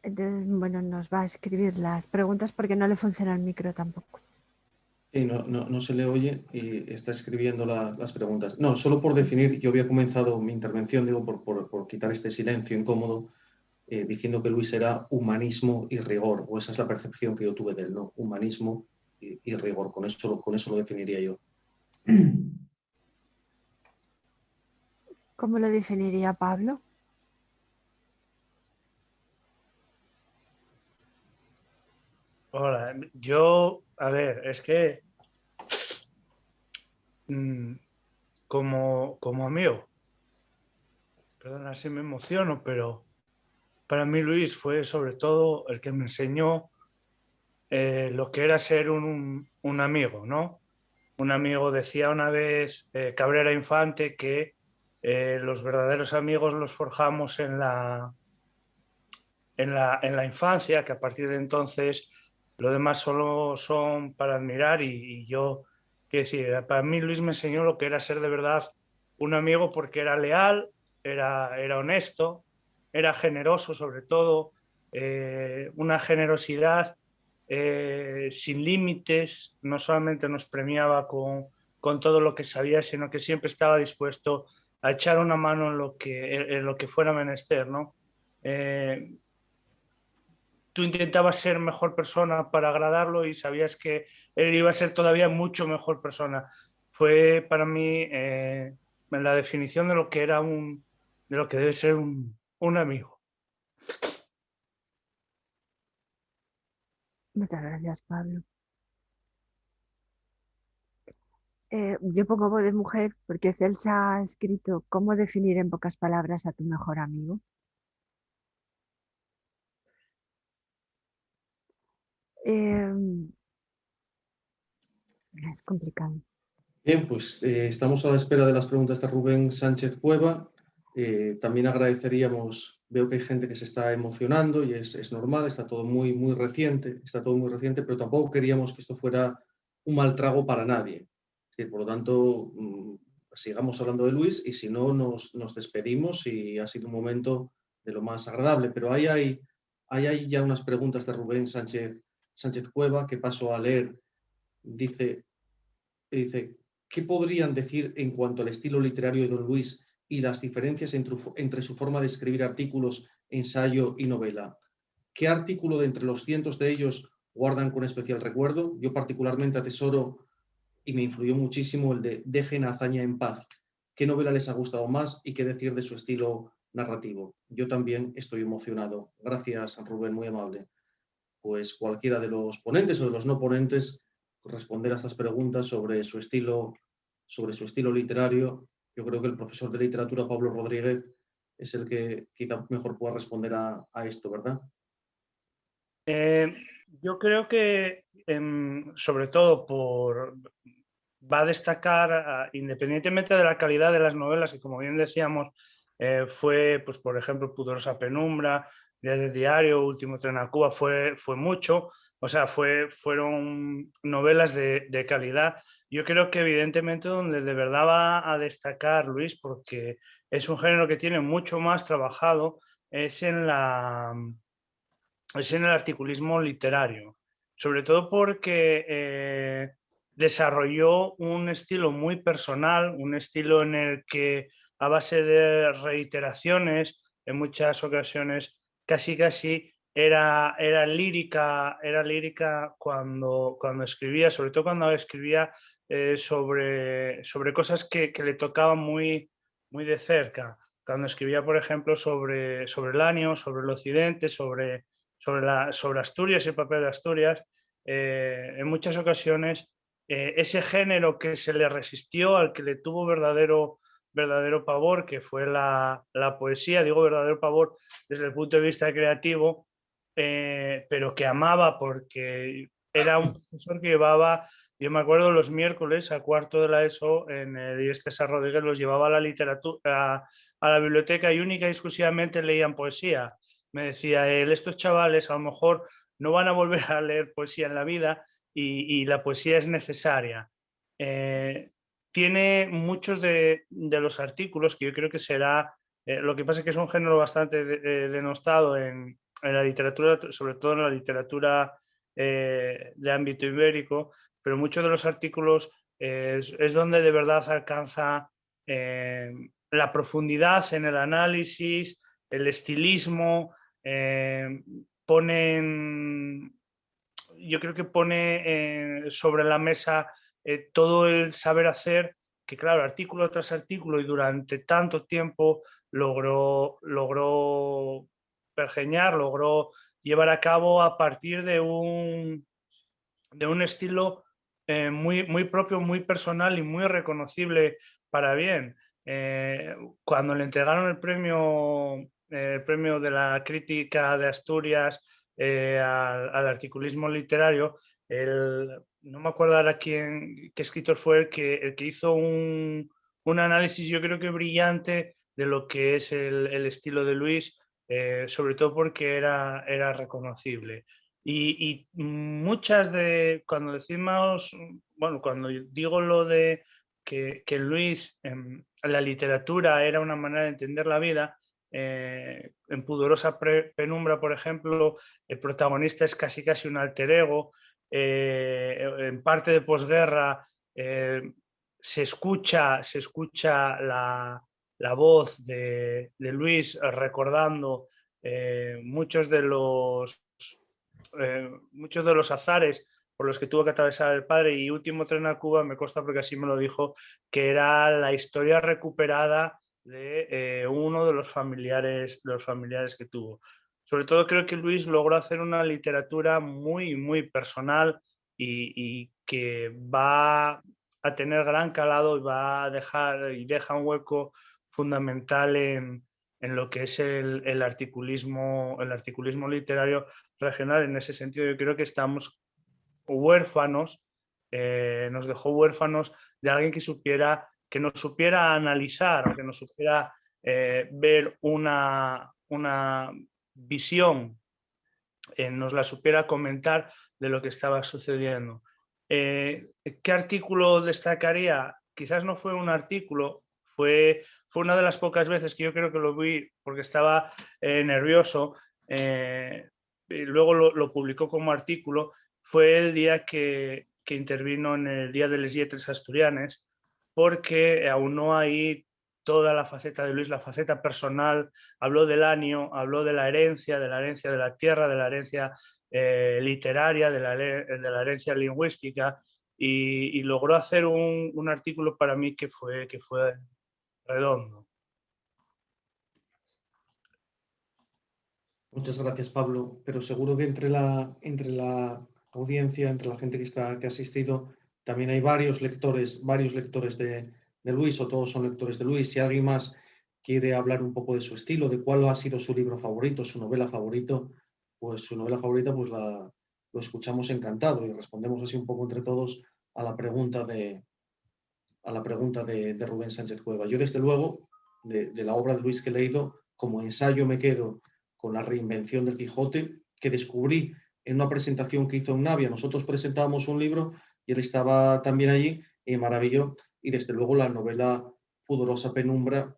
Entonces, bueno, nos va a escribir las preguntas porque no le funciona el micro tampoco. Sí, no se le oye y está escribiendo las preguntas. No, solo por definir, yo había comenzado mi intervención, digo, por quitar este silencio incómodo, diciendo que Luis era humanismo y rigor, o esa es la percepción que yo tuve de él, ¿no? Humanismo y rigor, con eso lo definiría yo. ¿Cómo lo definiría Pablo? Hola, yo, a ver, es que como amigo, perdona si me emociono, pero para mí Luis fue sobre todo el que me enseñó lo que era ser un amigo, ¿no? Un amigo decía una vez Cabrera Infante que los verdaderos amigos los forjamos en la infancia, que a partir de entonces lo demás solo son para admirar y yo, que sí, para mí Luis me enseñó lo que era ser de verdad un amigo porque era leal, era honesto, era generoso sobre todo, una generosidad sin límites, no solamente nos premiaba con todo lo que sabía, sino que siempre estaba dispuesto a echar una mano en lo que fuera menester, ¿no? Tú intentabas ser mejor persona para agradarlo y sabías que él iba a ser todavía mucho mejor persona. Fue para mí la definición de lo que era de lo que debe ser un amigo. Muchas gracias, Pablo. Yo pongo voz de mujer porque Celsa ha escrito ¿cómo definir en pocas palabras a tu mejor amigo? Es complicado. Bien, pues estamos a la espera de las preguntas de Rubén Sánchez Cueva. También agradeceríamos, veo que hay gente que se está emocionando y es normal, está todo muy reciente, pero tampoco queríamos que esto fuera un mal trago para nadie. Es decir, por lo tanto, sigamos hablando de Luis y si no, nos despedimos y ha sido un momento de lo más agradable. Pero hay ya unas preguntas de Rubén Sánchez Cueva que paso a leer. Dice, ¿qué podrían decir en cuanto al estilo literario de don Luis y las diferencias entre su forma de escribir artículos, ensayo y novela? ¿Qué artículo de entre los cientos de ellos guardan con especial recuerdo? Yo particularmente atesoro y me influyó muchísimo el de Dejen a Azaña en paz. ¿Qué novela les ha gustado más y qué decir de su estilo narrativo? Yo también estoy emocionado. Gracias, Rubén, muy amable. Pues cualquiera de los ponentes o de los no ponentes responder a estas preguntas sobre su estilo literario. Yo creo que el profesor de literatura, Pablo Rodríguez, es el que quizá mejor pueda responder a esto, ¿verdad? Yo creo que sobre todo va a destacar, independientemente de la calidad de las novelas, que como bien decíamos, fue, pues, por ejemplo, Pudorosa Penumbra, Días del Diario, Último Tren a Cuba, fue mucho, o sea, fueron novelas de calidad. Yo creo que evidentemente donde de verdad va a destacar Luis, porque es un género que tiene mucho más trabajado, es en el articulismo literario, sobre todo porque desarrolló un estilo muy personal, un estilo en el que a base de reiteraciones, en muchas ocasiones casi era lírica cuando escribía, sobre todo cuando escribía sobre cosas que le tocaban muy de cerca. Cuando escribía, por ejemplo, sobre el año, sobre el occidente, sobre Asturias y el papel de Asturias, en muchas ocasiones ese género que se le resistió, al que le tuvo verdadero pavor, que fue la poesía, digo verdadero pavor desde el punto de vista creativo, pero que amaba, porque era un profesor que llevaba, yo me acuerdo, los miércoles a cuarto de la ESO en el César Rodríguez, los llevaba a la literatura, a la biblioteca, y única y exclusivamente leían poesía. Me decía él, estos chavales a lo mejor no van a volver a leer poesía en la vida, y la poesía es necesaria. Tiene muchos de los artículos que yo creo que será, lo que pasa es que es un género bastante denostado en la literatura, sobre todo en la literatura de ámbito ibérico, pero muchos de los artículos es donde de verdad alcanza la profundidad en el análisis, el estilismo, yo creo que pone sobre la mesa todo el saber hacer, que claro, artículo tras artículo y durante tanto tiempo logró pergeñar, logró llevar a cabo a partir de un estilo muy propio, muy personal y muy reconocible para bien. Cuando le entregaron el premio de la crítica de Asturias al articulismo literario, no me acuerdo ahora qué escritor fue el que hizo un análisis, yo creo que brillante, de lo que es el estilo de Luis, sobre todo porque era reconocible. Y muchas de, cuando decimos, bueno, cuando digo lo de que Luis, la literatura era una manera de entender la vida, en Pudorosa Penumbra, por ejemplo, el protagonista es casi un alter ego. En parte de posguerra se escucha la voz de Luis recordando muchos de los azares por los que tuvo que atravesar el padre, y Último tren a Cuba me consta, porque así me lo dijo, que era la historia recuperada de uno de los familiares que tuvo. Sobre todo creo que Luis logró hacer una literatura muy personal y que va a tener gran calado, y va a deja un hueco fundamental en lo que es el articulismo literario regional. En ese sentido, yo creo que estamos huérfanos, nos dejó huérfanos de alguien que nos supiera analizar, o que nos supiera ver una visión, nos la supiera comentar de lo que estaba sucediendo. ¿Qué artículo destacaría? Quizás no fue un artículo, fue una de las pocas veces que yo creo que lo vi porque estaba nervioso. Y luego lo publicó como artículo. Fue el día que intervino en el Día de les Lletres Asturianes, porque aunó ahí toda la faceta de Luis, la faceta personal. Habló del año, habló de la herencia de la tierra, de la herencia literaria, de la herencia lingüística, y logró hacer un artículo para mí que fue redondo. Muchas gracias, Pablo, pero seguro que entre la audiencia, entre la gente que ha asistido, también hay varios lectores de Luis, o todos son lectores de Luis. Si alguien más quiere hablar un poco de su estilo, de cuál ha sido su libro favorito, su novela favorita, pues lo escuchamos encantado, y respondemos así un poco entre todos a la pregunta de Rubén Sánchez Cueva. Yo, desde luego, de la obra de Luis que he leído, como ensayo me quedo con La reinvención del Quijote, que descubrí en una presentación que hizo en Navia. Nosotros presentábamos un libro y él estaba también allí, y me maravilló. Y desde luego la novela Pudorosa Penumbra,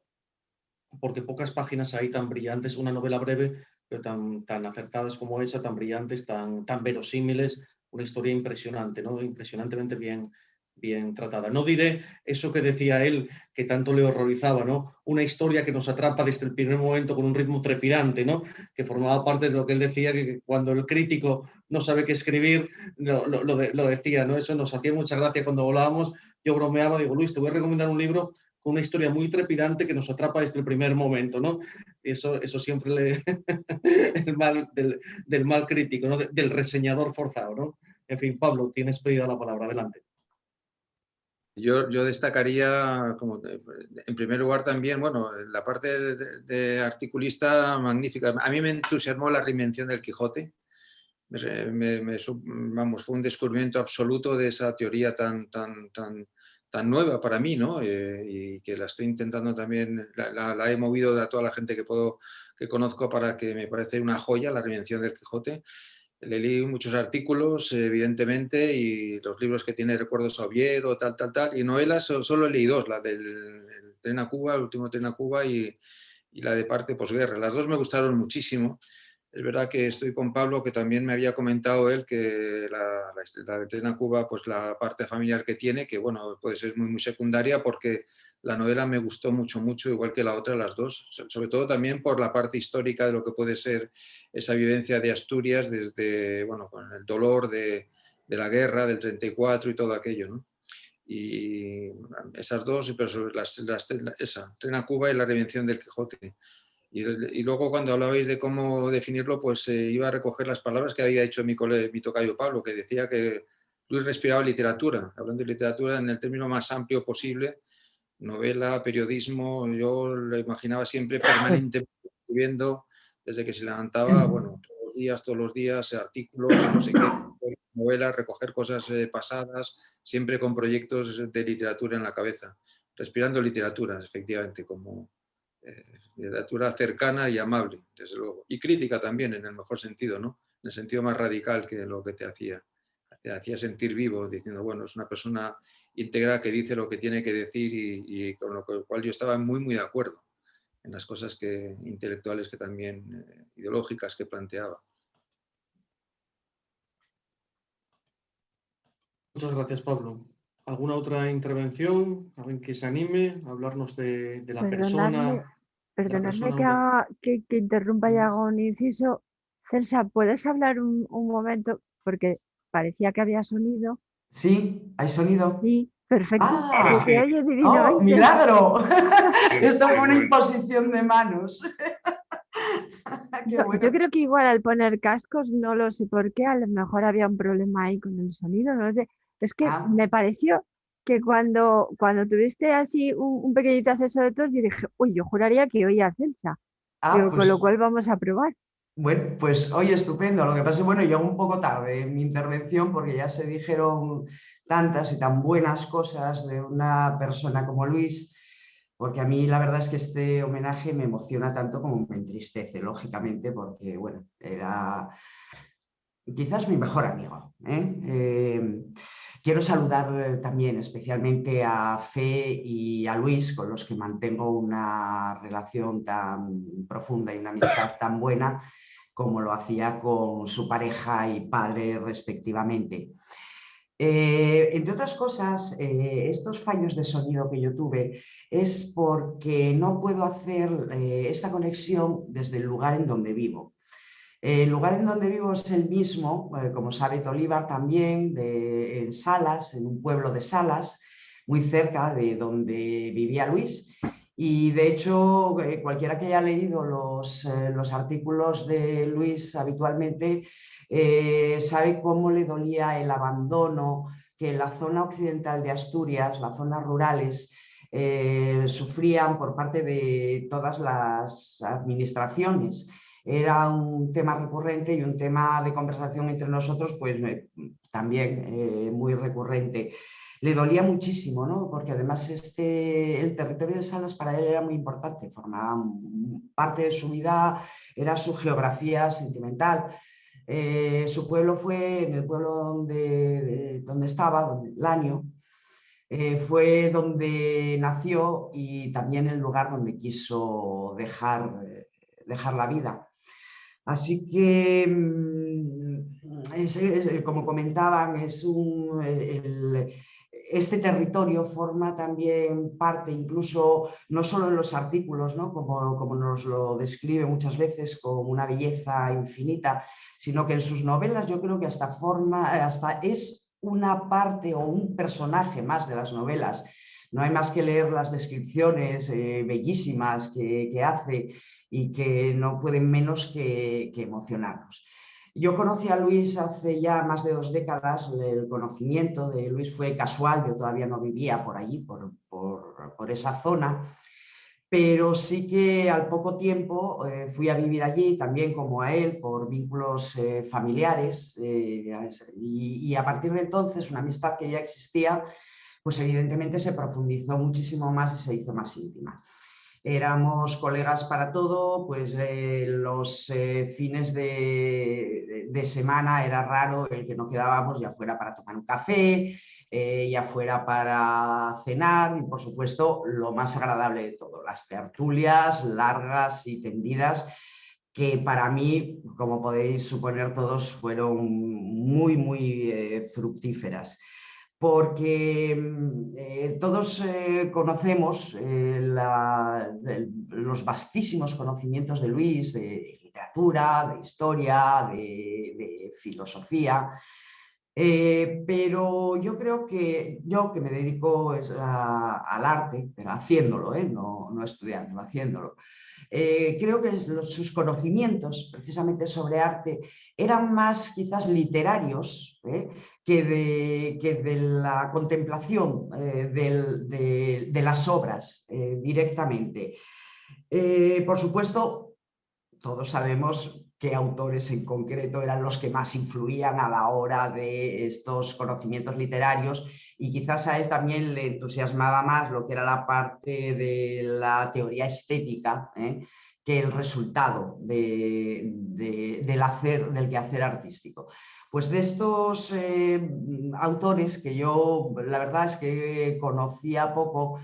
porque pocas páginas hay tan brillantes, una novela breve, pero tan acertadas como esa, tan brillantes, tan verosímiles, una historia impresionante, ¿no? Impresionantemente bien bien tratada. No diré eso que decía él, que tanto le horrorizaba, ¿no? Una historia que nos atrapa desde el primer momento con un ritmo trepidante, ¿no? Que formaba parte de lo que él decía, que cuando el crítico no sabe qué escribir, lo decía, ¿no? Eso nos hacía mucha gracia cuando hablábamos. Yo bromeaba, digo, Luis, te voy a recomendar un libro con una historia muy trepidante que nos atrapa desde el primer momento, ¿no? Eso siempre le... el mal del mal crítico, ¿no? Del reseñador forzado, ¿no? En fin, Pablo, tienes pedida la palabra, adelante. Yo destacaría, en primer lugar también, bueno, la parte de articulista magnífica. A mí me entusiasmó la reinvención del Quijote. Vamos, fue un descubrimiento absoluto de esa teoría tan nueva para mí, ¿no? Y que la estoy intentando también, la he movido a toda la gente que conozco para que me parece una joya la reinvención del Quijote. Le leí muchos artículos, evidentemente, y los libros que tiene, Recuerdos a Oviedo, tal, y novelas solo leí dos, la del Tren a Cuba, el último Tren a Cuba, y la de Parte Posguerra. Las dos me gustaron muchísimo. Es verdad que estoy con Pablo, que también me había comentado él que la de Tren a Cuba, pues la parte familiar que tiene, que bueno, puede ser muy secundaria, porque la novela me gustó mucho, igual que la otra, las dos, sobre todo también por la parte histórica de lo que puede ser esa vivencia de Asturias desde, bueno, con el dolor de la guerra del 34 y todo aquello, ¿no? Y esas dos, pero sobre esa, Tren a Cuba y la reinvención del Quijote. Y luego cuando hablabais de cómo definirlo, pues iba a recoger las palabras que había hecho mi tocayo Pablo, que decía que Luis respiraba literatura, hablando de literatura en el término más amplio posible, novela, periodismo. Yo lo imaginaba siempre permanentemente escribiendo, desde que se levantaba, bueno, todos los días, artículos, no sé qué, novelas, recoger cosas pasadas, siempre con proyectos de literatura en la cabeza, respirando literatura, efectivamente, como literatura cercana y amable, desde luego, y crítica también, en el mejor sentido, ¿no? En el sentido más radical que lo que te hacía sentir vivo, diciendo, bueno, es una persona íntegra que dice lo que tiene que decir, y con lo cual yo estaba muy de acuerdo en las cosas intelectuales que también, ideológicas, que planteaba. Muchas gracias, Pablo. ¿Alguna otra intervención? ¿Alguien que se anime a hablarnos de la persona? Perdonadme que interrumpa y haga un inciso. Celsa, ¿puedes hablar un momento? Porque parecía que había sonido. Sí, hay sonido. Sí, perfecto. Ahora Se sí. te oye divinamente. ¡Oh, milagro! Esto fue una bueno. imposición de manos. Qué No, bueno. yo creo que igual al poner cascos, no lo sé por qué, a lo mejor había un problema ahí con el sonido, no lo sé. Es que Ah. me pareció que cuando tuviste así un pequeñito acceso de tos, yo dije, uy, yo juraría que oía a Celsa. Digo, Pues con lo cual vamos a probar. bueno, pues oye, estupendo. Lo que pasa es, bueno, llegó un poco tarde en mi intervención porque ya se dijeron tantas y tan buenas cosas de una persona como Luis, porque a mí la verdad es que este homenaje me emociona tanto como me entristece, lógicamente, porque, bueno, era quizás mi mejor amigo, ¿eh? Quiero saludar también especialmente a Fe y a Luis, con los que mantengo una relación tan profunda y una amistad tan buena como lo hacía con su pareja y padre respectivamente. Entre otras cosas, estos fallos de sonido que yo tuve es porque no puedo hacer esta conexión desde el lugar en donde vivo. El lugar en donde vivo es el mismo, como sabe Tolívar también, en Salas, en un pueblo de Salas, muy cerca de donde vivía Luis. Y de hecho, cualquiera que haya leído los artículos de Luis habitualmente sabe cómo le dolía el abandono, que en la zona occidental de Asturias, las zonas rurales, sufrían por parte de todas las administraciones. Era un tema recurrente y un tema de conversación entre nosotros, pues también muy recurrente. Le dolía muchísimo, ¿no? Porque además el territorio de Salas para él era muy importante, formaba parte de su vida, era su geografía sentimental. Su pueblo fue, en el pueblo donde estaba, Lanio, fue donde nació y también el lugar donde quiso dejar la vida. Así que, como comentaban, este territorio forma también parte, incluso no solo en los artículos, ¿no? como nos lo describe muchas veces como una belleza infinita, sino que en sus novelas yo creo que hasta es una parte o un personaje más de las novelas. No hay más que leer las descripciones bellísimas que hace y que no pueden menos que emocionarnos. Yo conocí a Luis hace ya más de 2 décadas. El conocimiento de Luis fue casual, yo todavía no vivía por allí, por esa zona, pero sí que al poco tiempo fui a vivir allí también como a él por vínculos familiares y a partir de entonces una amistad que ya existía, pues evidentemente se profundizó muchísimo más y se hizo más íntima. Éramos colegas para todo, pues los fines de semana era raro el que no quedábamos, ya fuera para tomar un café, ya fuera para cenar y por supuesto lo más agradable de todo, las tertulias largas y tendidas que para mí, como podéis suponer todos, fueron muy fructíferas. Porque todos conocemos los vastísimos conocimientos de Luis, de literatura, de historia, de filosofía, pero yo creo que yo que me dedico al arte, pero haciéndolo, no estudiándolo, haciéndolo, creo que sus conocimientos precisamente sobre arte eran más quizás literarios que de la contemplación de las obras directamente. Por supuesto, todos sabemos qué autores en concreto eran los que más influían a la hora de estos conocimientos literarios y quizás a él también le entusiasmaba más lo que era la parte de la teoría estética que el resultado del quehacer artístico. Pues de estos autores que yo la verdad es que conocía poco,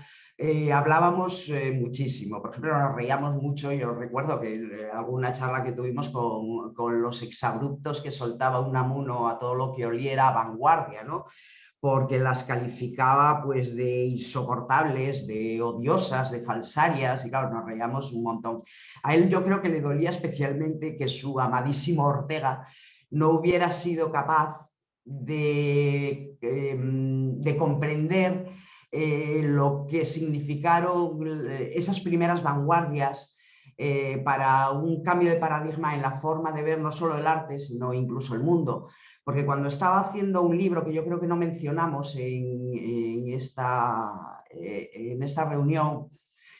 hablábamos muchísimo. Por ejemplo, nos reíamos mucho. Yo recuerdo que alguna charla que tuvimos con los exabruptos que soltaba Unamuno a todo lo que oliera a vanguardia, ¿no? Porque las calificaba pues de insoportables, de odiosas, de falsarias, y claro, nos reíamos un montón. A él yo creo que le dolía especialmente que su amadísimo Ortega no hubiera sido capaz de comprender lo que significaron esas primeras vanguardias para un cambio de paradigma en la forma de ver no solo el arte, sino incluso el mundo. Porque cuando estaba haciendo un libro que yo creo que no mencionamos en esta reunión,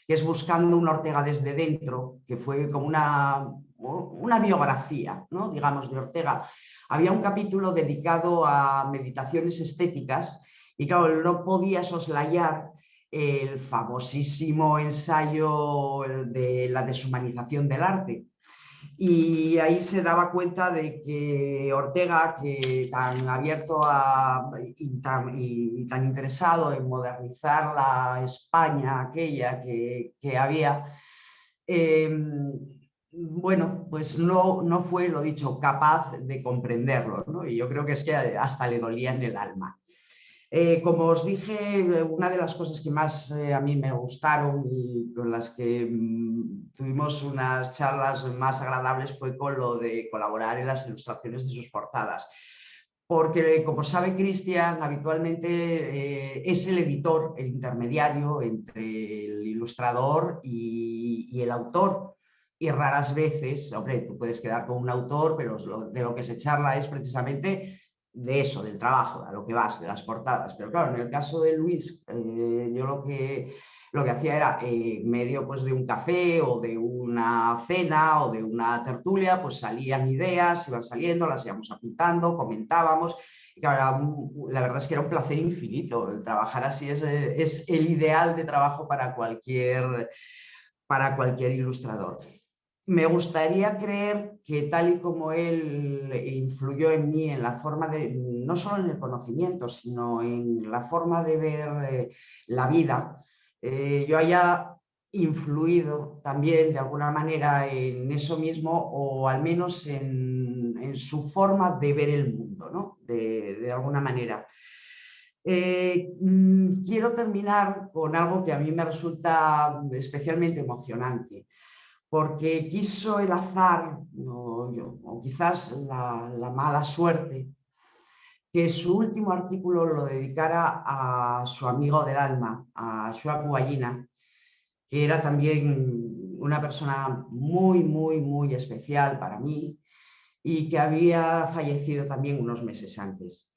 que es Buscando un Ortega desde dentro, que fue como una biografía, ¿no? Digamos, de Ortega, había un capítulo dedicado a meditaciones estéticas y claro, no podía soslayar el famosísimo ensayo de la deshumanización del arte. Y ahí se daba cuenta de que Ortega, que tan abierto y tan interesado en modernizar la España aquella que había, bueno, pues no fue, lo dicho, capaz de comprenderlo, ¿no? Y yo creo que es que hasta le dolía en el alma. Como os dije, una de las cosas que más a mí me gustaron y con las que tuvimos unas charlas más agradables fue con lo de colaborar en las ilustraciones de sus portadas. Porque, como sabe Cristian, habitualmente es el editor, el intermediario entre el ilustrador y el autor. Y raras veces, hombre, tú puedes quedar con un autor, pero de lo que se charla es precisamente de eso, del trabajo, a lo que vas, de las portadas. Pero claro, en el caso de Luis, yo lo que hacía era, medio pues, de un café o de una cena o de una tertulia, pues salían ideas, iban saliendo, las íbamos apuntando, comentábamos. Y claro, la verdad es que era un placer infinito. El trabajar así es el ideal de trabajo para cualquier ilustrador. Me gustaría creer que tal y como él influyó en mí en la forma de, no solo en el conocimiento, sino en la forma de ver la vida, yo haya influido también de alguna manera en eso mismo o al menos en su forma de ver el mundo, ¿no? De alguna manera. Quiero terminar con algo que a mí me resulta especialmente emocionante, porque quiso el azar, o quizás la mala suerte, que su último artículo lo dedicara a su amigo del alma, a Joan Guayina, que era también una persona muy, muy, muy especial para mí y que había fallecido también unos meses antes.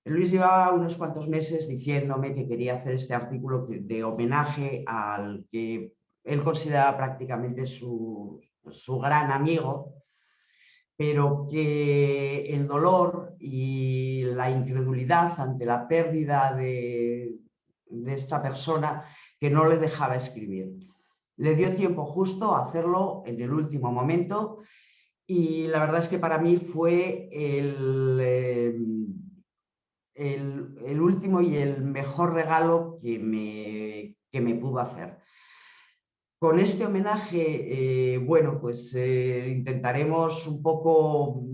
Luis llevaba unos cuantos meses diciéndome que quería hacer este artículo de homenaje al que él consideraba prácticamente su gran amigo, pero que el dolor y la incredulidad ante la pérdida de esta persona que no le dejaba escribir. Le dio tiempo justo a hacerlo en el último momento y la verdad es que para mí fue el último y el mejor regalo que me pudo hacer. Con este homenaje, bueno, pues intentaremos un poco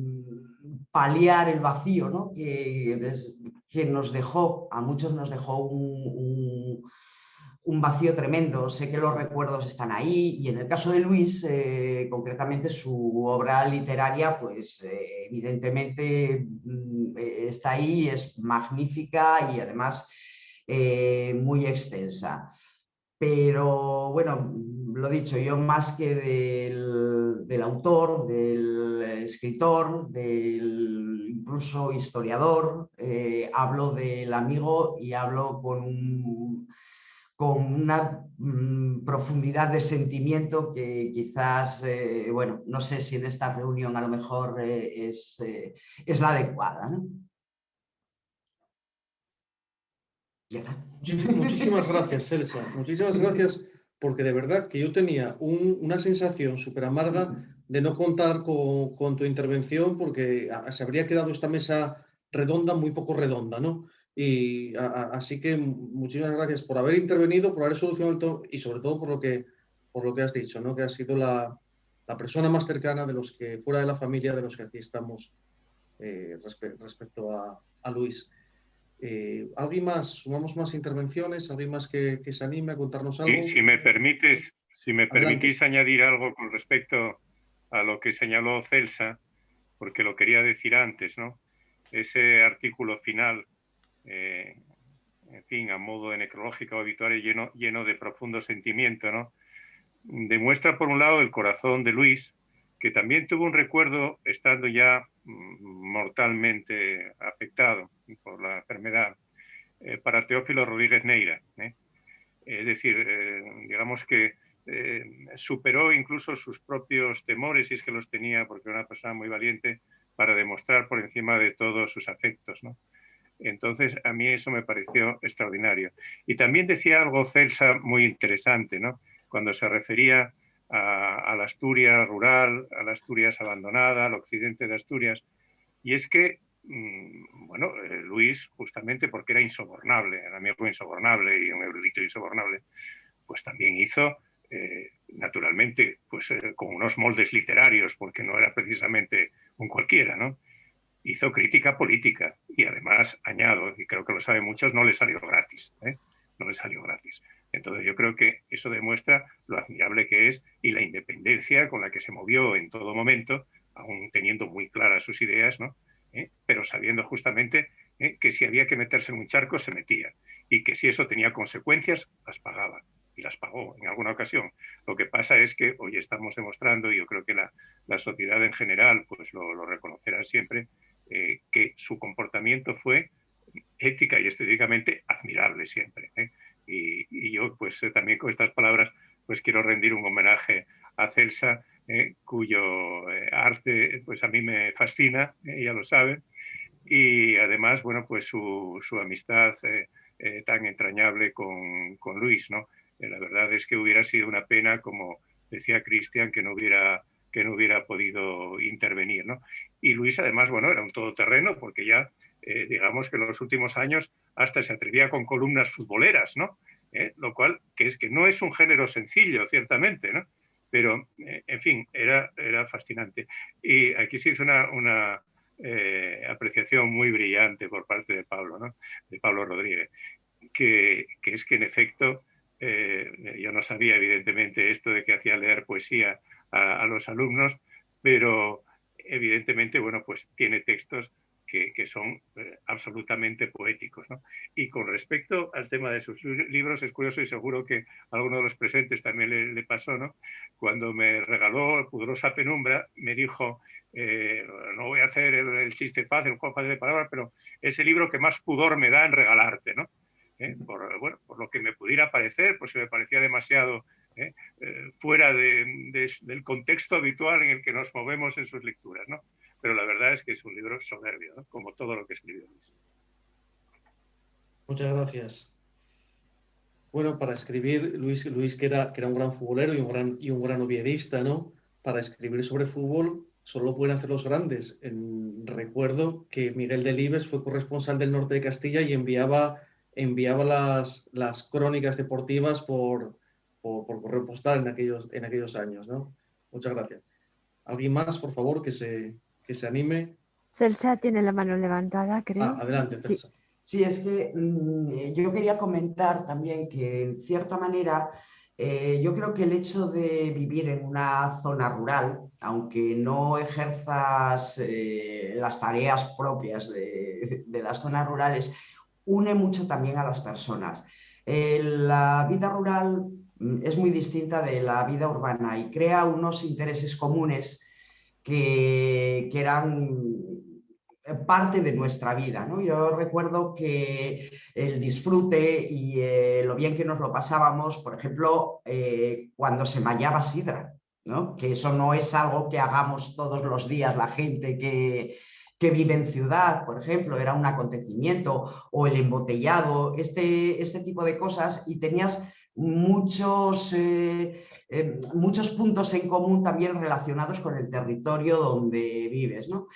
paliar el vacío, ¿no? que nos dejó, a muchos nos dejó un vacío tremendo. Sé que los recuerdos están ahí y en el caso de Luis, concretamente su obra literaria, pues evidentemente está ahí, es magnífica y además muy extensa. Pero bueno, lo dicho, yo más que del autor, del escritor, del incluso historiador, hablo del amigo y hablo con una profundidad de sentimiento que quizás, bueno, no sé si en esta reunión a lo mejor es la adecuada, ¿no? Muchísimas gracias, Celsa. Muchísimas gracias, porque de verdad que yo tenía una sensación súper amarga de no contar con tu intervención, porque se habría quedado esta mesa redonda, muy poco redonda, ¿no? Y así que muchísimas gracias por haber intervenido, por haber solucionado todo y sobre todo por lo que has dicho, ¿no? Que has sido la persona más cercana de los que, fuera de la familia, de los que aquí estamos respecto a Luis. ¿Alguien más? ¿Sumamos más intervenciones? ¿Alguien más que se anime a contarnos algo? Sí, si me permitís añadir algo con respecto a lo que señaló Celsa, porque lo quería decir antes, ¿no? Ese artículo final, en fin, a modo de necrológica obituario lleno de profundo sentimiento, ¿no? Demuestra, por un lado, el corazón de Luis, que también tuvo un recuerdo estando ya mortalmente afectado por la enfermedad, para Teófilo Rodríguez Neira. Es decir, digamos que superó incluso sus propios temores, si es que los tenía, porque era una persona muy valiente, para demostrar por encima de todos sus afectos, ¿no? Entonces, a mí eso me pareció extraordinario. Y también decía algo Celsa muy interesante, ¿no? Cuando se refería a la Asturias rural, a la Asturias abandonada, al occidente de Asturias. Y es que, bueno, Luis, justamente porque era insobornable, era amigo insobornable y un erudito insobornable, pues también hizo, naturalmente, pues con unos moldes literarios, porque no era precisamente un cualquiera, ¿no? Hizo crítica política y además, añado, y creo que lo saben muchos, no le salió gratis, ¿eh? No le salió gratis. Entonces yo creo que eso demuestra lo admirable que es y la independencia con la que se movió en todo momento, aún teniendo muy claras sus ideas, ¿no? Pero sabiendo justamente que si había que meterse en un charco, se metía. Y que si eso tenía consecuencias, las pagaba. Y las pagó en alguna ocasión. Lo que pasa es que hoy estamos demostrando, y yo creo que la sociedad en general pues lo reconocerá siempre, que su comportamiento fue ética y estéticamente admirable siempre. Y yo pues también con estas palabras pues quiero rendir un homenaje a Celsa, cuyo arte pues a mí me fascina, ya lo saben, y además, bueno, pues su amistad tan entrañable con Luis, ¿no? La verdad es que hubiera sido una pena, como decía Cristian, que no hubiera podido intervenir, ¿no? Y Luis, además, bueno, era un todoterreno, porque ya, digamos que en los últimos años hasta se atrevía con columnas futboleras, ¿no? Lo cual, que no es un género sencillo, ciertamente, ¿no? Pero, en fin, era fascinante. Y aquí se hizo una apreciación muy brillante por parte de Pablo, ¿no? De Pablo Rodríguez, que es que en efecto yo no sabía evidentemente esto de que hacía leer poesía a los alumnos, pero evidentemente, bueno, pues tiene textos que son absolutamente poéticos, ¿no? Y con respecto al tema de sus libros, es curioso y seguro que a alguno de los presentes también le pasó, ¿no? Cuando me regaló Pudorosa Penumbra, me dijo, no voy a hacer el chiste fácil, el juego fácil de palabras, pero es el libro que más pudor me da en regalarte, ¿no? Por lo que me pudiera parecer, pues si me parecía demasiado fuera del contexto habitual en el que nos movemos en sus lecturas, ¿no? Pero la verdad es que es un libro soberbio, ¿no? Como todo lo que escribió Luis. Muchas gracias. Bueno, para escribir, Luis que era un gran futbolero y un gran oviedista, ¿no? Para escribir sobre fútbol solo lo pueden hacer los grandes. Recuerdo que Miguel Delibes fue corresponsal del norte de Castilla y enviaba las crónicas deportivas por correo postal en aquellos años, ¿no? Muchas gracias. ¿Alguien más, por favor, que se anime? Celsa tiene la mano levantada, creo. Adelante, Celsa. Sí, es que yo quería comentar también que, en cierta manera, yo creo que el hecho de vivir en una zona rural, aunque no ejerzas las tareas propias de las zonas rurales, une mucho también a las personas. La vida rural es muy distinta de la vida urbana y crea unos intereses comunes que eran parte de nuestra vida, ¿no? Yo recuerdo que el disfrute y lo bien que nos lo pasábamos, por ejemplo, cuando se mallaba sidra, ¿no? Que eso no es algo que hagamos todos los días la gente que vive en ciudad, por ejemplo, era un acontecimiento, o el embotellado, este tipo de cosas, y tenías muchos puntos en común también relacionados con el territorio donde vives, ¿no?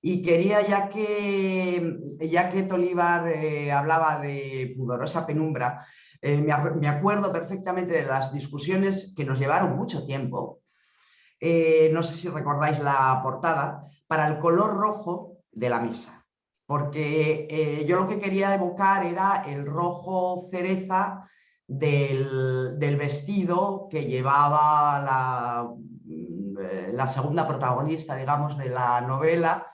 Y quería, ya que Tolívar hablaba de Pudorosa Penumbra, me acuerdo perfectamente de las discusiones que nos llevaron mucho tiempo. No sé si recordáis la portada, para el color rojo de la misa, porque yo lo que quería evocar era el rojo cereza del vestido que llevaba la segunda protagonista, digamos, de la novela.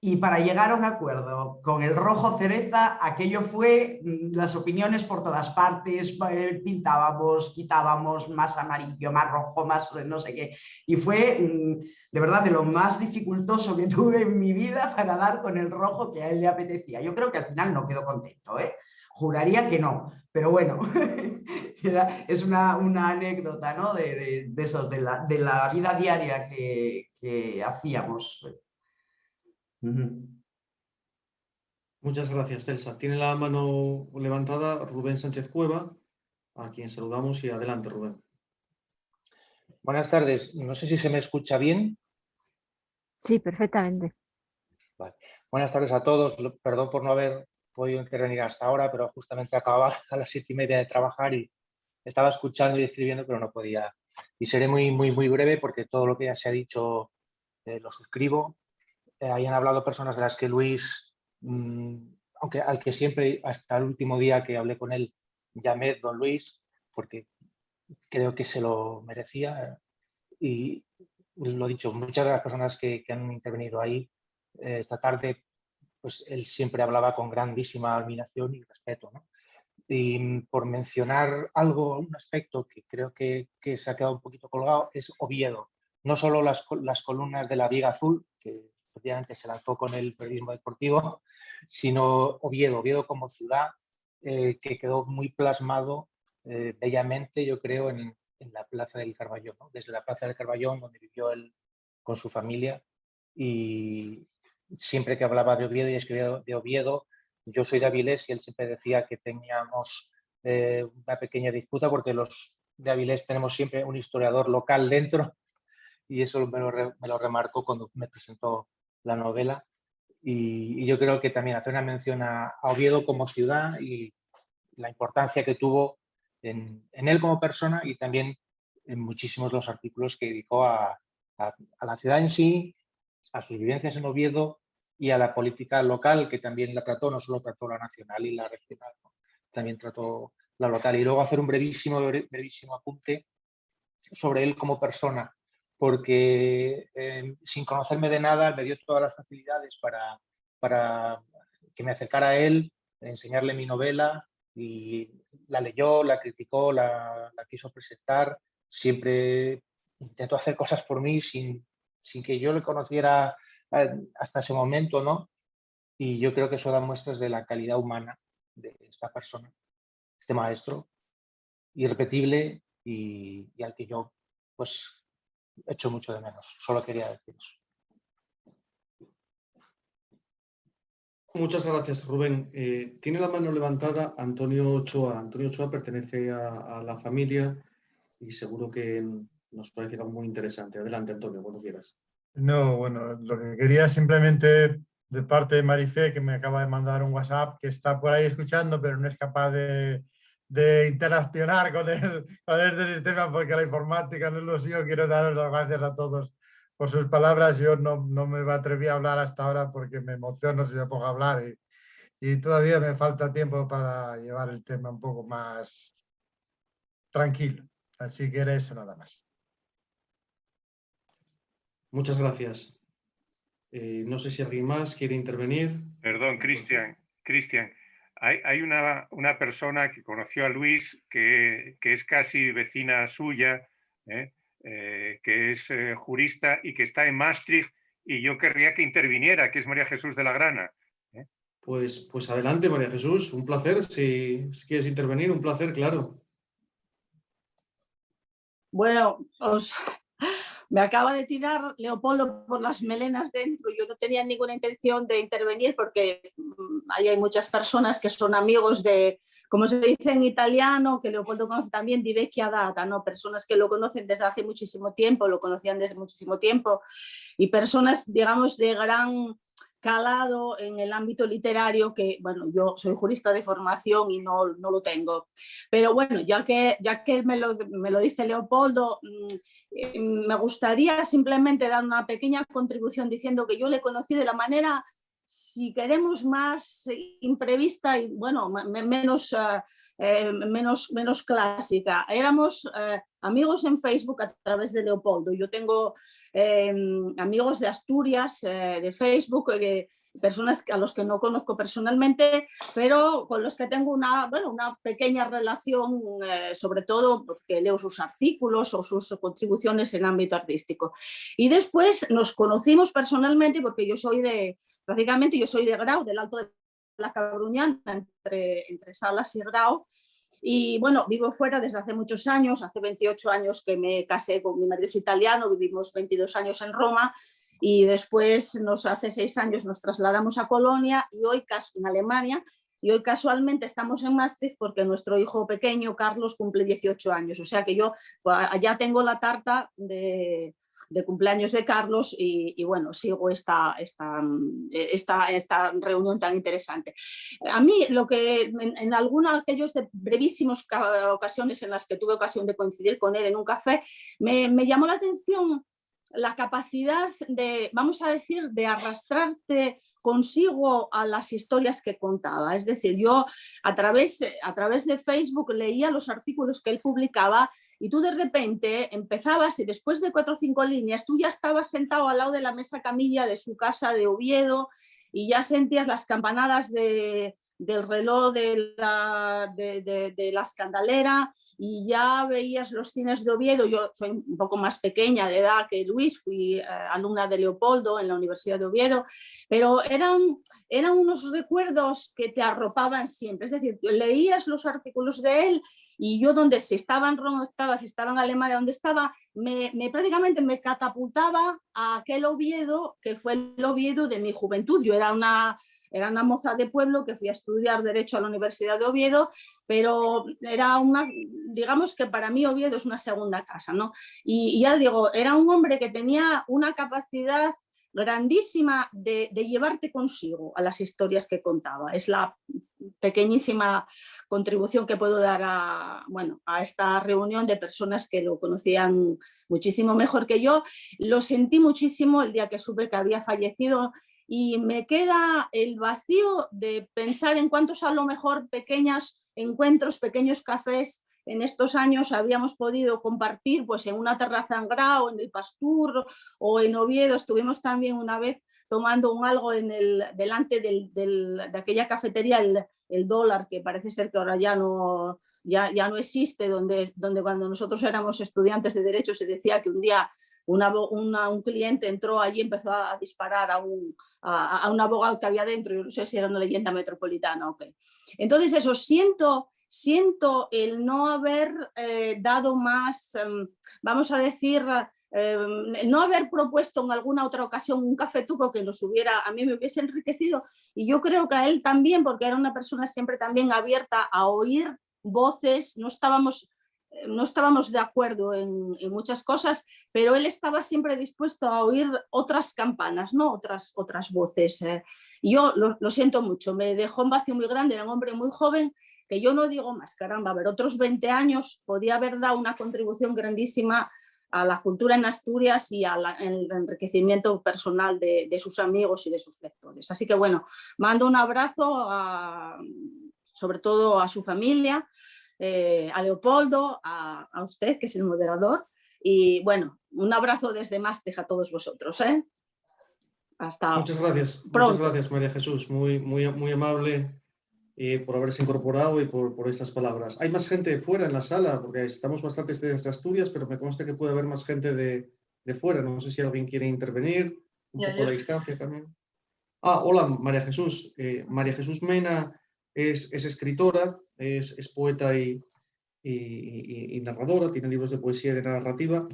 Y para llegar a un acuerdo con el rojo cereza, aquello fue las opiniones por todas partes, pintábamos, quitábamos, más amarillo, más rojo, más no sé qué. Y fue de verdad de lo más dificultoso que tuve en mi vida para dar con el rojo que a él le apetecía. Yo creo que al final no quedó contento, ¿eh? Juraría que no, pero bueno, es una anécdota, ¿no? de eso, de la vida diaria que hacíamos. Muchas gracias, Celsa. Tiene la mano levantada Rubén Sánchez Cueva, a quien saludamos, y adelante, Rubén. Buenas tardes. No sé si se me escucha bien. Sí, perfectamente. Vale. Buenas tardes a todos. Perdón por no haber podido intervenir hasta ahora, pero justamente acababa a las 7:30 de trabajar y estaba escuchando y escribiendo, pero no podía. Y seré muy breve porque todo lo que ya se ha dicho lo suscribo. Hayan hablado personas de las que Luis, aunque al que siempre, hasta el último día que hablé con él, llamé don Luis, porque creo que se lo merecía. Y lo dicho, muchas de las personas que han intervenido ahí esta tarde, pues él siempre hablaba con grandísima admiración y respeto, ¿no? Y por mencionar algo, un aspecto que creo que se ha quedado un poquito colgado, es Oviedo. No solo las columnas de la Viga Azul, que efectivamente se lanzó con el periodismo deportivo, sino Oviedo como ciudad, que quedó muy plasmado bellamente, yo creo, en la Plaza del Carballón, ¿no? Desde la Plaza del Carballón, donde vivió él con su familia, y siempre que hablaba de Oviedo y escribía de Oviedo, yo soy de Avilés y él siempre decía que teníamos una pequeña disputa porque los de Avilés tenemos siempre un historiador local dentro, y eso me lo remarcó cuando me presentó la novela. Y yo creo que también hacer una mención a Oviedo como ciudad y la importancia que tuvo en él como persona, y también en muchísimos los artículos que dedicó a la ciudad en sí, a sus vivencias en Oviedo y a la política local, que también la trató, no solo trató la nacional y la regional, ¿no? También trató la local. Y luego hacer un brevísimo apunte sobre él como persona, porque sin conocerme de nada me dio todas las facilidades para que me acercara a él, enseñarle mi novela, y la leyó, la criticó, la quiso presentar, siempre intentó hacer cosas por mí sin que yo le conociera hasta ese momento, ¿no? Y yo creo que eso da muestras de la calidad humana de esta persona, este maestro irrepetible y al que yo pues echo mucho de menos. Solo quería decir eso. Muchas gracias, Rubén. Tiene la mano levantada Antonio Ochoa. Antonio Ochoa pertenece a la familia y seguro que nos puede decir algo muy interesante. Adelante, Antonio, cuando quieras. No, bueno, lo que quería simplemente, de parte de Marifé, que me acaba de mandar un WhatsApp, que está por ahí escuchando, pero no es capaz de interaccionar con este sistema porque la informática no es lo suyo. Quiero daros las gracias a todos por sus palabras. Yo no me atreví a hablar hasta ahora porque me emociono si me pongo a hablar y todavía me falta tiempo para llevar el tema un poco más tranquilo. Así que era eso nada más. Muchas gracias. No sé si alguien más quiere intervenir. Perdón, Cristian. Hay una persona que conoció a Luis que es casi vecina suya, que es jurista y que está en Maastricht, y yo querría que interviniera, que es María Jesús de la Grana. Pues adelante, María Jesús, un placer. Si quieres intervenir, un placer, claro. Bueno, me acaba de tirar Leopoldo por las melenas dentro. Yo no tenía ninguna intención de intervenir porque ahí hay muchas personas que son amigos de, como se dice en italiano, que Leopoldo conoce también, di vecchia data, ¿no? Personas que lo conocen desde hace muchísimo tiempo, lo conocían desde muchísimo tiempo, y personas, digamos, de gran calado en el ámbito literario, que, bueno, yo soy jurista de formación y no lo tengo. Pero bueno, ya que me lo dice Leopoldo, me gustaría simplemente dar una pequeña contribución diciendo que yo le conocí de la manera, si queremos, más imprevista y bueno, menos clásica. Éramos amigos en Facebook a través de Leopoldo. Yo tengo amigos de Asturias, de Facebook, personas a los que no conozco personalmente, pero con los que tengo una pequeña relación, sobre todo porque leo sus artículos o sus contribuciones en ámbito artístico. Y después nos conocimos personalmente porque yo soy de Grau, del Alto de la Cabruñana, entre Salas y Grau. Y bueno, vivo fuera desde hace muchos años, hace 28 años que me casé con mi marido, es italiano, vivimos 22 años en Roma y después hace 6 años nos trasladamos a Colonia y hoy en Alemania, y hoy casualmente estamos en Maastricht porque nuestro hijo pequeño, Carlos, cumple 18 años, o sea que yo allá tengo la tarta de cumpleaños de Carlos y bueno, sigo esta reunión tan interesante. A mí lo que en alguna de aquellas brevísimas ocasiones en las que tuve ocasión de coincidir con él en un café, me llamó la atención la capacidad de, vamos a decir, de arrastrarte consigo a las historias que contaba. Es decir, yo a través de Facebook leía los artículos que él publicaba y tú de repente empezabas y después de 4 o 5 líneas tú ya estabas sentado al lado de la mesa camilla de su casa de Oviedo y ya sentías las campanadas del reloj de la Escandalera y ya veías los cines de Oviedo. Yo soy un poco más pequeña de edad que Luis, fui alumna de Leopoldo en la Universidad de Oviedo, pero eran unos recuerdos que te arropaban siempre. Es decir, leías los artículos de él y yo si estaba en Roma, si estaba en Alemania, donde estaba, prácticamente me catapultaba a aquel Oviedo que fue el Oviedo de mi juventud. Yo era una moza de pueblo que fui a estudiar Derecho a la Universidad de Oviedo, pero digamos que para mí Oviedo es una segunda casa, ¿no? Y ya digo, era un hombre que tenía una capacidad grandísima de llevarte consigo a las historias que contaba. Es la pequeñísima contribución que puedo dar a esta reunión de personas que lo conocían muchísimo mejor que yo. Lo sentí muchísimo el día que supe que había fallecido. y me queda el vacío de pensar en cuántos a lo mejor pequeños encuentros, pequeños cafés en estos años habíamos podido compartir, pues en una terraza en Grau, en el Pastur o en Oviedo. Estuvimos también una vez tomando un algo delante de aquella cafetería, el Dólar, que parece ser que ahora ya no existe, donde cuando nosotros éramos estudiantes de Derecho se decía que un día un cliente entró allí y empezó a disparar a un abogado que había dentro. Yo no sé si era una leyenda metropolitana o qué. Entonces eso, siento el no haber dado más, vamos a decir, no haber propuesto en alguna otra ocasión un cafetuco que a mí me hubiese enriquecido, y yo creo que a él también, porque era una persona siempre también abierta a oír voces. No estábamos de acuerdo en muchas cosas, pero él estaba siempre dispuesto a oír otras campanas, ¿no? otras voces. Y yo lo siento mucho, me dejó un vacío muy grande, era un hombre muy joven, que yo no digo más, caramba, a ver, otros 20 años podía haber dado una contribución grandísima a la cultura en Asturias y al enriquecimiento personal de sus amigos y de sus lectores. Así que bueno, mando un abrazo sobre todo a su familia, a Leopoldo, a usted, que es el moderador, y bueno, un abrazo desde Maastricht a todos vosotros. Hasta Muchas gracias, María Jesús, muy amable por haberse incorporado y por estas palabras. Hay más gente fuera en la sala, porque estamos bastantes desde Asturias, pero me consta que puede haber más gente de fuera. No sé si alguien quiere intervenir, un poco la distancia también. Hola, María Jesús. María Jesús Mena es escritora, es poeta y narradora, tiene libros de poesía y de narrativa.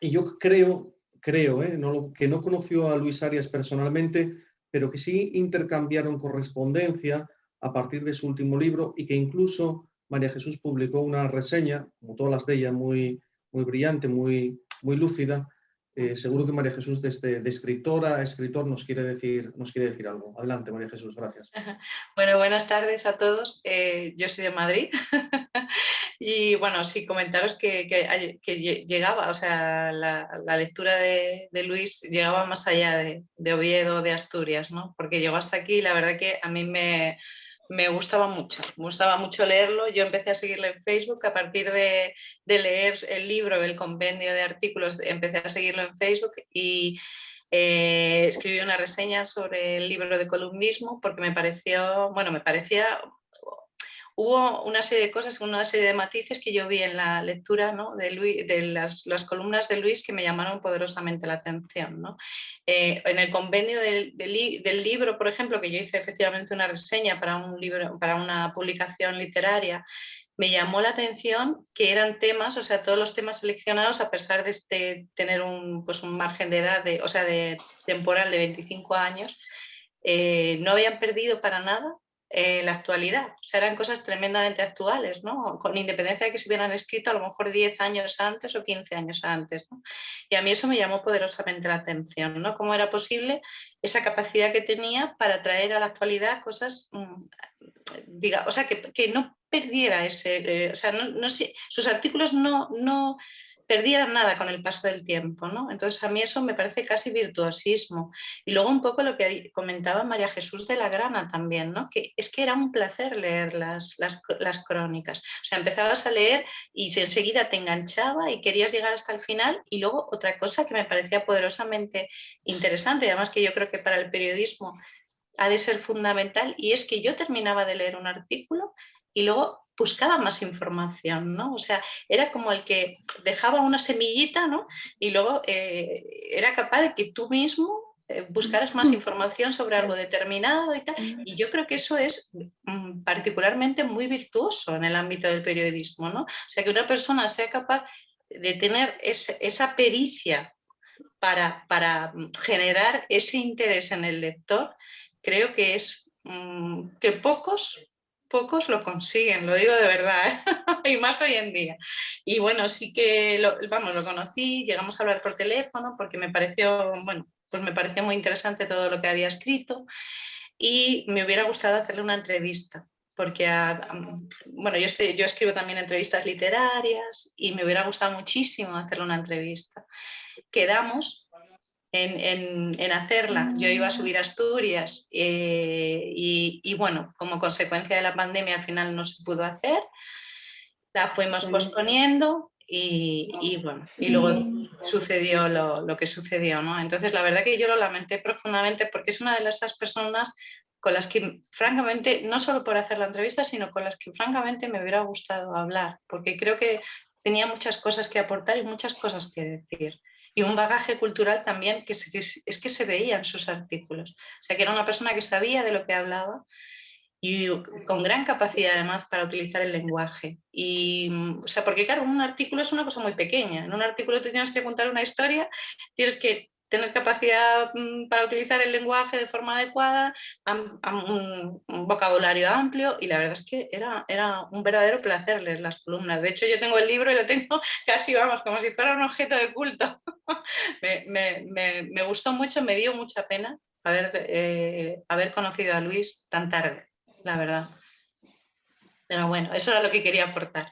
Y yo creo que no conoció a Luis Arias personalmente, pero que sí intercambiaron correspondencia a partir de su último libro, y que incluso María Jesús publicó una reseña, como todas las de ella, muy brillante, muy lúcida. Seguro que María Jesús, desde de escritora a escritor, nos quiere decir algo. Adelante, María Jesús, gracias. Bueno, buenas tardes a todos. Yo soy de Madrid y bueno, sí, comentaros que llegaba, o sea, la lectura de Luis llegaba más allá de Oviedo, de Asturias, ¿no? Porque llegó hasta aquí y la verdad que a mí me gustaba mucho leerlo. Yo empecé a seguirle en Facebook a partir de leer el libro, el compendio de artículos, empecé a seguirlo en Facebook y escribí una reseña sobre el libro de columnismo porque me parecía, hubo una serie de cosas, una serie de matices que yo vi en la lectura, ¿no? de las columnas de Luis que me llamaron poderosamente la atención, ¿no? En el compendio del libro, por ejemplo, que yo hice efectivamente una reseña para una publicación literaria, me llamó la atención que eran temas, o sea, todos los temas seleccionados, a pesar de tener un margen de edad, temporal de 25 años, no habían perdido para nada la actualidad. O sea, eran cosas tremendamente actuales, ¿no? Con independencia de que se hubieran escrito a lo mejor 10 años antes o 15 años antes, ¿no? Y a mí eso me llamó poderosamente la atención, ¿no? Cómo era posible esa capacidad que tenía para traer a la actualidad cosas, o sea, que no perdiera ese, o sea, sus artículos no perdieran nada con el paso del tiempo, ¿no? Entonces a mí eso me parece casi virtuosismo. Y luego un poco lo que comentaba María Jesús de la Grana también, ¿no? Que es que era un placer leer las crónicas. O sea, empezabas a leer y enseguida te enganchaba y querías llegar hasta el final. Y luego otra cosa que me parecía poderosamente interesante, además que yo creo que para el periodismo ha de ser fundamental, y es que yo terminaba de leer un artículo y luego buscaba más información, ¿no? O sea, era como el que dejaba una semillita, ¿no? Y luego era capaz de que tú mismo buscaras más información sobre algo determinado y tal. Y yo creo que eso es particularmente muy virtuoso en el ámbito del periodismo, ¿no? O sea, que una persona sea capaz de tener esa pericia para generar ese interés en el lector, creo que es que pocos lo consiguen, lo digo de verdad, ¿eh? Y más hoy en día. Y bueno, sí que lo conocí, llegamos a hablar por teléfono porque me pareció muy interesante todo lo que había escrito y me hubiera gustado hacerle una entrevista. Porque yo escribo también entrevistas literarias y me hubiera gustado muchísimo hacerle una entrevista. Quedamos en hacerla. Yo iba a subir a Asturias y bueno, como consecuencia de la pandemia al final no se pudo hacer. La fuimos posponiendo y bueno, y luego sucedió lo que sucedió, ¿no? Entonces la verdad que yo lo lamenté profundamente porque es una de esas personas con las que francamente, no solo por hacer la entrevista, sino con las que francamente me hubiera gustado hablar, porque creo que tenía muchas cosas que aportar y muchas cosas que decir. Y un bagaje cultural también que es que se veía en sus artículos. O sea, que era una persona que sabía de lo que hablaba y con gran capacidad además para utilizar el lenguaje. Y, o sea, porque claro, un artículo es una cosa muy pequeña. En un artículo tú tienes que contar una historia, tienes que tener capacidad para utilizar el lenguaje de forma adecuada, un vocabulario amplio, y la verdad es que era un verdadero placer leer las columnas. De hecho, yo tengo el libro y lo tengo casi, vamos, como si fuera un objeto de culto. me gustó mucho, me dio mucha pena haber conocido a Luis tan tarde, la verdad. Pero bueno, eso era lo que quería aportar.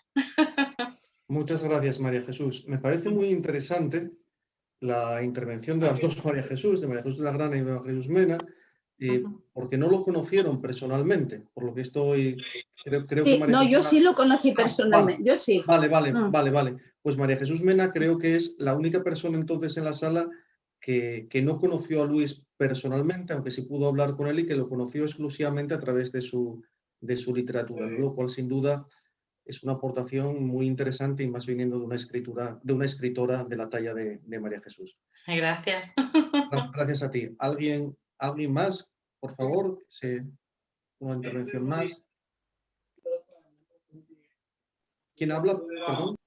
Muchas gracias, María Jesús. Me parece muy interesante la intervención de las dos María Jesús, de María Jesús de la Grana y de María Jesús Mena, porque no lo conocieron personalmente, por lo que estoy... Creo sí, que María no, Jesús yo Mena... sí lo conocí personalmente, yo sí. Vale. Pues María Jesús Mena creo que es la única persona entonces en la sala que no conoció a Luis personalmente, aunque sí pudo hablar con él y que lo conoció exclusivamente a través de su literatura, lo cual sin duda es una aportación muy interesante y más viniendo de una escritora de la talla de María Jesús. Gracias. Gracias a ti. ¿Alguien más, por favor? Una intervención más. ¿Quién habla? Perdón.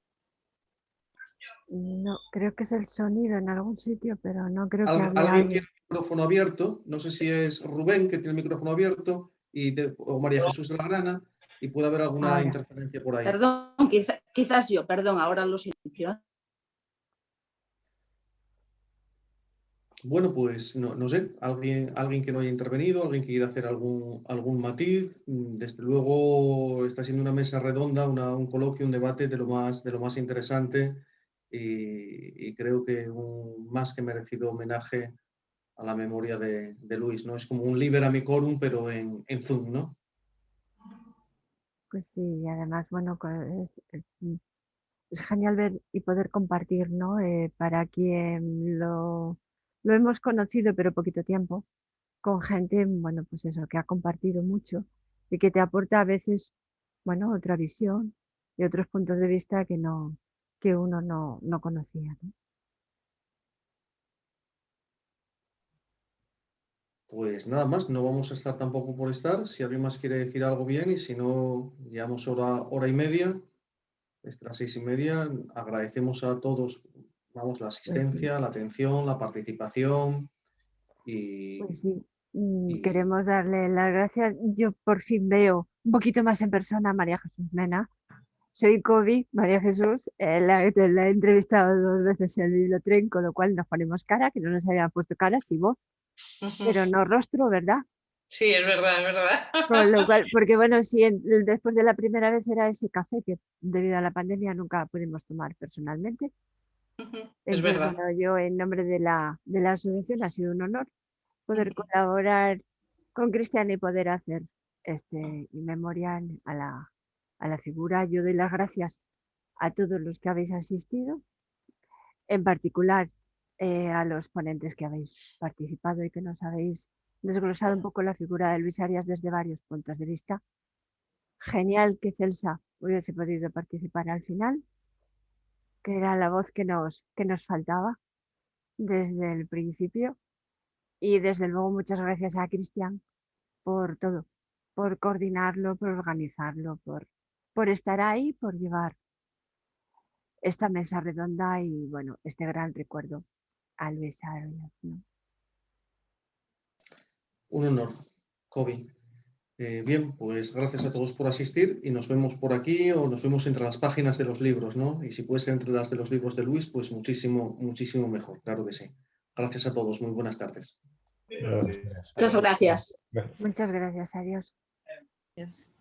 No, creo que es el sonido en algún sitio, pero no creo que hable ¿Alguien alguien. tiene el micrófono abierto? No sé si es Rubén que tiene el micrófono abierto o María Jesús de la Grana y puede haber alguna interferencia por ahí. Perdón, quizás yo, perdón, ahora lo silencio. Bueno, pues no sé, alguien que no haya intervenido, alguien que quiera hacer algún matiz. Desde luego está siendo una mesa redonda, un coloquio, un debate de lo más interesante y creo que un más que merecido homenaje a la memoria de Luis, ¿no? Es como un Liber Amicorum, pero en Zoom, ¿no? Pues sí, y además, bueno, es genial ver y poder compartir, ¿no? Para quien lo hemos conocido, pero poquito tiempo, con gente, bueno, pues eso, que ha compartido mucho y que te aporta a veces, bueno, otra visión y otros puntos de vista que uno no conocía, ¿no? Pues nada más, no vamos a estar tampoco por estar. Si alguien más quiere decir algo bien y si no, llevamos hora y media. Desde las 6:30 agradecemos a todos, vamos, la asistencia, la atención, la participación y... Pues sí, queremos darle las gracias. Yo por fin veo un poquito más en persona a María Jesús Mena. Soy Kobe, María Jesús, la he entrevistado 2 veces en el Bibliotren, con lo cual nos ponemos cara, que no nos habían puesto caras y voz, pero no rostro, ¿verdad? Sí, es verdad, es verdad. Con lo cual, porque bueno, sí, después de la primera vez era ese café que debido a la pandemia nunca pudimos tomar personalmente. Entonces, verdad. bueno, yo en nombre de la asociación ha sido un honor poder colaborar con Cristian y poder hacer este memorial a la figura. Yo doy las gracias a todos los que habéis asistido, en particular a los ponentes que habéis participado y que nos habéis desglosado un poco la figura de Luis Arias desde varios puntos de vista. Genial que Celsa hubiese podido participar al final, que era la voz que nos faltaba desde el principio. Y desde luego muchas gracias a Cristian por todo, por coordinarlo, por organizarlo, por estar ahí, por llevar esta mesa redonda y bueno, este gran recuerdo a Luis Arias, ¿no? Un honor, Kobe. Bien, pues gracias a todos por asistir y nos vemos por aquí o nos vemos entre las páginas de los libros, ¿no? Y si puede ser entre las de los libros de Luis, pues muchísimo mejor, claro que sí. Gracias a todos, muy buenas tardes. Muchas gracias. Muchas gracias, adiós. Yes.